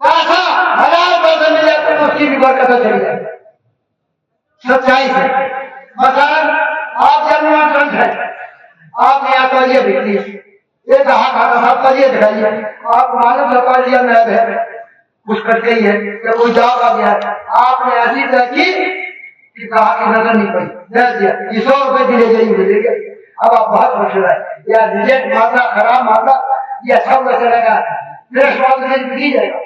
پیسہ حلال پیسہ ملے تو اس کی بھی برکت چلی جائے سچائی سے. مثلا آپ جنرل ٹرنٹ ہیں, آپ نے یہاں توجہ بکتی ہے, ایک کہا کھاتا صاحب توجہ دکھائیے, آپ کو معلوم لگا لیا میں کچھ کر کے ہی ہے کہ کوئی جاگ آ گیا ہے. آپ نے ایسی طرح کی کہ کہا کہ نظر نہیں پڑی, دے دیا یہ 100 روپے دلے جائیے ملے گا. اب آپ بہت خوش ہو رہے ہیں یا ریجیکٹ مانگا خراب مانگا یہ اچھا ہوا چلے گا فریش والا بھی جائے گا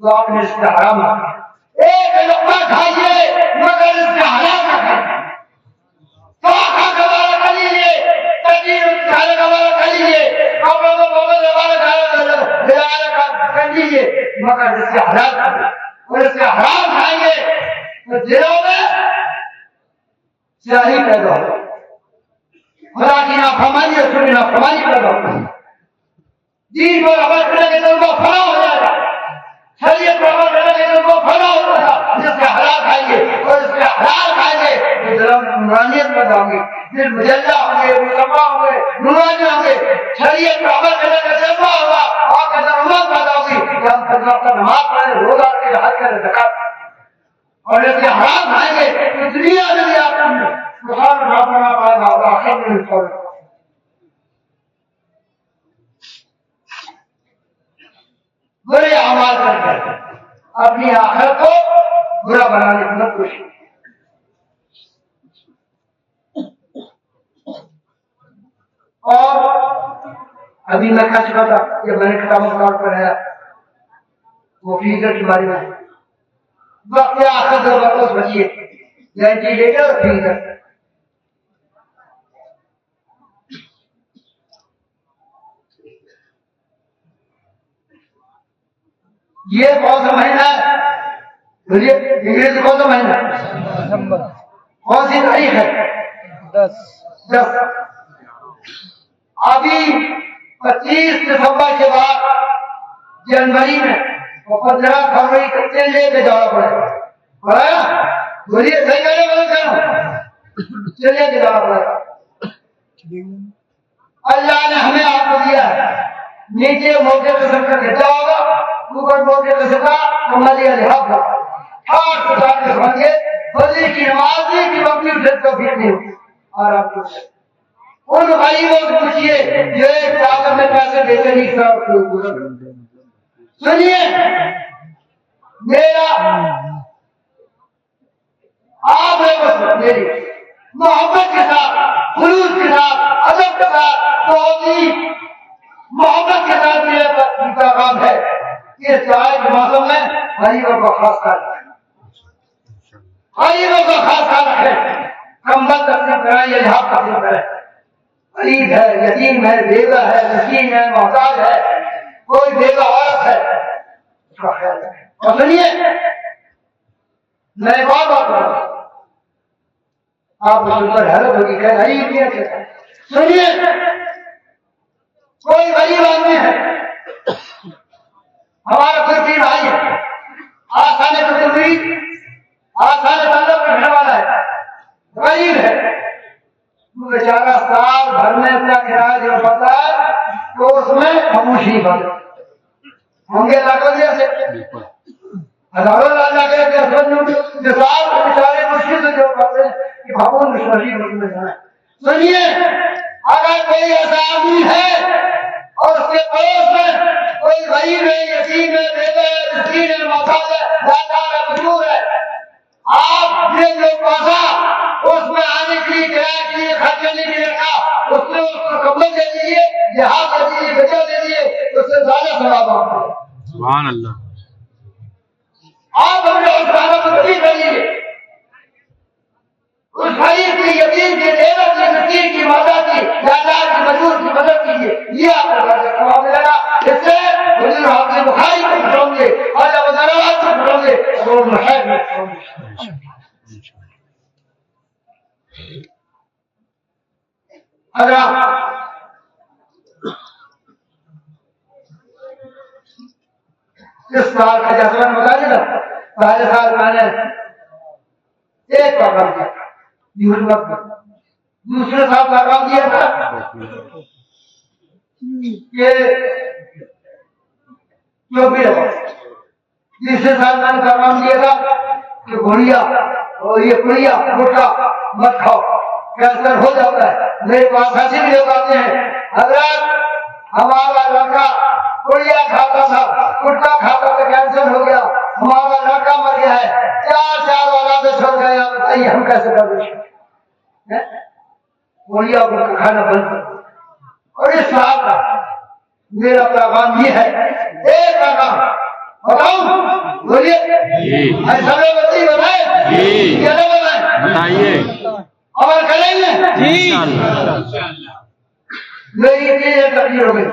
تو آپ نے اس کا حرام مانگا. ایک لقمہ کھائیے مگر اس کا حرام نہ کھائیے. سوکھا گوارا کر لیجیے, تجیر کھانے کا وارا کر لیجیے, کپڑوں کو بوبل وارا کر لیجیے مگر اس سے حلال کھائیے. اور اس کا حرام کھائیں گے تو دلوں میں سیاہی پیدا ہو, خدا کی نافرمانی اور رسول کی نافرمانی پیدا ہو. دین پر عمل کرنے کے دل کو فنا ہو جائے گا, شریعت پر عمل کرنے کے دل کو فنا ہو جائے گا, جس کا اسلام نورانیت پیدا ہوگی، پھر مجلہ ہوں گے، مصطفیٰ ہوں گے، نورانی ہوں گے، شریعت پر عمل کرنے کا جذبہ ہوگا، آپ کے اندر امت پیدا ہوگی کہ ہم فجر کا نماز پڑھیں، روزہ رکھیں، حج کریں، زکات اور ایسے حرام کھائیں گے کہ دنیا میں بھی آپ کو نقصان اٹھانا پڑے گا اور آخر میں بھی چھوڑ برے اعمال کر کے اپنی آخرت کو برا بنانے کی مت کوشش۔ اور ابھی میں کہہ چکا تھا کہ میں نے کتابوں کا طور پر ہے وہ فیزر کے بارے میں وقت آخر زبردست بچیے وینٹیلیٹر اور فیزر یہ کون سا مہینہ ہے؟ بولیے انگریزی کون سا مہینہ ہے؟ کون سی تاریخ ہے؟ 10 ابھی 25 دسمبر کے بعد جنوری میں 15 فروری تک چلے کے جانا پڑے گا، بولیے صحیح کرنے والا کرو، چلے کے جانا پڑے گا۔ اللہ نے ہمیں آپ کو دیا ہے، نیچے موٹے قسم کا گھٹا ہوگا، اوپر موٹے قسم کا کمالی لحاظ ہوگا، 8 سمجھ گئے فجر کی نماز نہیں کہ مبنی اٹھے تو پھر نہیں ہوگی۔ اور آپ کو ان غریبوں سے پوچھیے جو ایک طاقت میں پیسے دیتے نہیں سر، سنیے میرا آپ میری محبت کے ساتھ، خلوص کے ساتھ، ادب کے ساتھ، محبت کے ساتھ میرا پیغام ہے کہ چائے کے موسم میں غریبوں کو خاص خیال رکھیں، غریبوں کا خاص خیال رکھیں، کمبل تقسیم کریں، یہ لحاظ تقسیم کریں، غریب ہے، یتیم ہے، بیوہ ہے، مسکین ہے، محتاج ہے، کوئی بیوہ عورت ہے، اس کا خیال رکھیں۔ اور سنیے میں ایک اور بات کروں، آپ اس پر حیرت ہوگی کہ غریب کیا کہتا ہے۔ سنیے کوئی غریب آدمی ہے، ہمارا کوئی پیر بھائی ہے، آسان تدبیر آسان تعلق رکھنے والا ہے، غریب ہے، وہ بیچارہ سال بھر میں اپنا کرایہ جو پڑتا ہے تو اس میں خاموشی بند ہوں گے لاکھوں جیسے ہزاروں لاکھ کے سال بیچارے مشکل سے جو پڑتے ہیں کہ بھگوان مشکل میں جانا۔ سنیے اگر کوئی ایسا آدمی ہے اور اس کے پڑوس میں کوئی غریب ہے، یتیم ہے، بیوہ ہے، مسکین ہے، محتاج ہے، لاچار ہے، مجبور ہے، آپ نے جو پیسہ اس میں آنے کے لیے کرایہ کے لیے خرچ کرنے کے لیے رکھا اس میں اس کو کمبل دے دیجیے، لحاظ دے دیجیے، بچہ دے دیجیے، اس سے زیادہ ثواب آپ کو۔ سبحان اللہ۔ آپ اپنے حسنانہ کو تبدیل کریے، اس غریب کی، یتیم کی، بیوہ کی، مسکین کی، محتاج کی، لاچار کی، مجبور کی مدد کیجیے، یہ آپ کو بڑا ثواب ملے گا۔ اس سے حضور حافظ بخاری کو پڑھوں گے، خواجہ وزیرآباد کو پڑھوں گے، اور محب میں پڑھوں گے۔ حضرات اس سال کا جذبہ بتا دیا تھا، پہلے سال میں نے ایک پروگرام کیا تھا، دوسرے سال پروگرام دیا تھا کہ تیسرے سال میں نے پروگرام دیا تھا کہ گھوڑیا اور یہ پڑیا موٹا مت کھاؤ، کینسر ہو جاتا ہے۔ میرے پاس ایسے بھی لوگ آتے ہیں، حضرات ہمارا لڑکا پڑیا کھاتا تھا، کٹا کھاتا تھا، کینسر ہو گیا، ہمارا لڑکا مر گیا ہے، 4 اولادیں چھوڑ گیا، بتائیے ہم کیسے کر دیں؟ پڑیا کو کھانا بند کر۔ اور اس سال کا میرا پیغام یہ ہے، ایک پیغام بتاؤں، بولیے ایسا میں بتائیے بتائیے، عمل کریں گے میری چیزیں تبدیل ہو گئی۔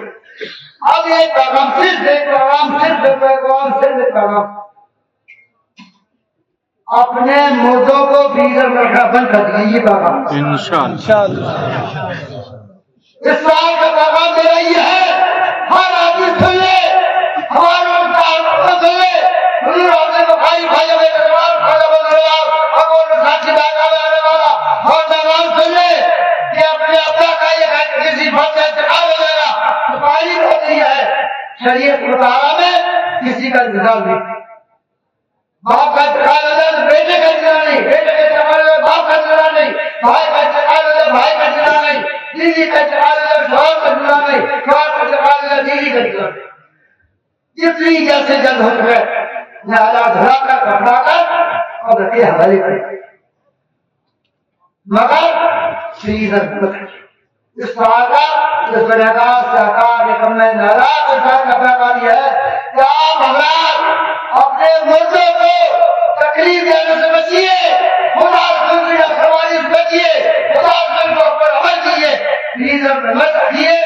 اب ایک پیغام، صرف ایک پیغام، صرف ایک پیغام، صرف ایک پیغام، اپنے مردوں کو فریزر میں رکھنا بند کر دیا، یہ پیغام انشاءاللہ۔ اس سال کا پیغام میرا یہ ہے، ہر آدمی سن لے، ہمارا سن لے، حضور حافظ بخاری خواجہ وزیرآباد، خواجہ وزیرآباد، ابو الرشاد کی بارگاہ میں آنے والا شریعت مطالعہ میں کسی کا انتظار نہیں. باپ کا انتقال ہو جائے تو بیٹے کا انتظار نہیں, بیٹے کا انتقال ہو جائے باپ کا انتظار نہیں, بھائی کا انتقال ہو جائے بھائی کا انتظار نہیں, بیوی کا انتقال ہو جائے شوہر کا انتظار نہیں, شوہر کا انتقال ہو جائے بیوی کا انتظار نہیں. جتنی جلد سے جلد ہو سکے نہلا دھلا کر کپڑا کر اور رکھے حوالے کرے, مگر سیدھا اس طرح کا اس بنیاد سے آکار نکم میں ناراض اور شاید کپڑا کاری ہے کہ آپ حضرات اپنے مردوں کو تکلیف دینے سے بچیے, خدا رسول کی نافرمانی سے بچیے, خدا رسول کو پر عمل کیجیے, پلیز مت رکھیے.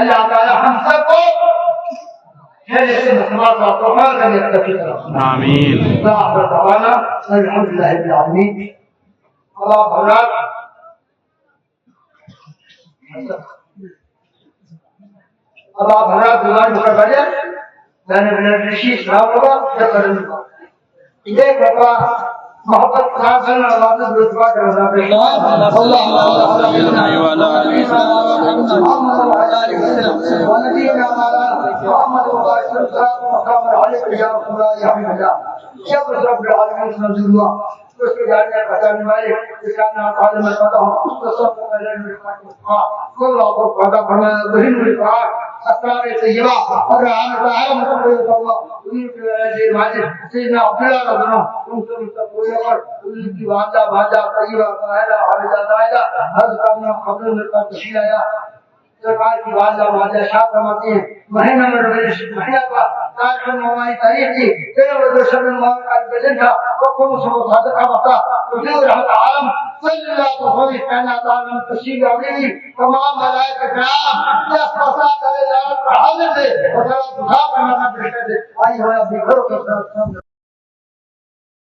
اللہ تعالی ہم سب کو خیر سے مسلمان کا توفیق کرنے کی توفیق عطا آمین. آخر دعوانا الحمدللہ رب العالمین. اللہ حضرات اب آپ حضرات دیوان مکر بجے میں نے بنرشی اسلام ہوگا جب قدم ہوگا ایک مرتبہ محبت خاص ہے اللہ سے رتبہ کر رہا ہے اس کے جاننے پہچاننے والے اس کا نام عالم پتا ہوں تو سب کو پہلے کوئی کو پتا پڑھنا بہن نے کہا اسرار طیبہ اور رحم طاہر مطلب اللہ ان کے ماجد سیدنا عبداللہ رضی اللہ ان سے کوئی اور ان کی والدہ بھاجا طیبہ طاہرہ حافظہ طاہرہ ہر کام قبل میں کا تشریح آیا سرکار کی والدہ بھاجا شاہ فرماتے ہیں مہینہ میں مہینہ کا تاریخ نمائی تاریخ تھی تیرے وجہ سے نماز کا بجن تھا وہ کون سو صادقہ بتا حضور رحمت عالم صلی اللہ علیہ کائنات عالم تشریف آوری تمام ملائکہ کرام دس فساد علیہ حاضر تھے اور سب دعا کرنا پیش کرتے آئی ہوا بھی گھروں کے ساتھ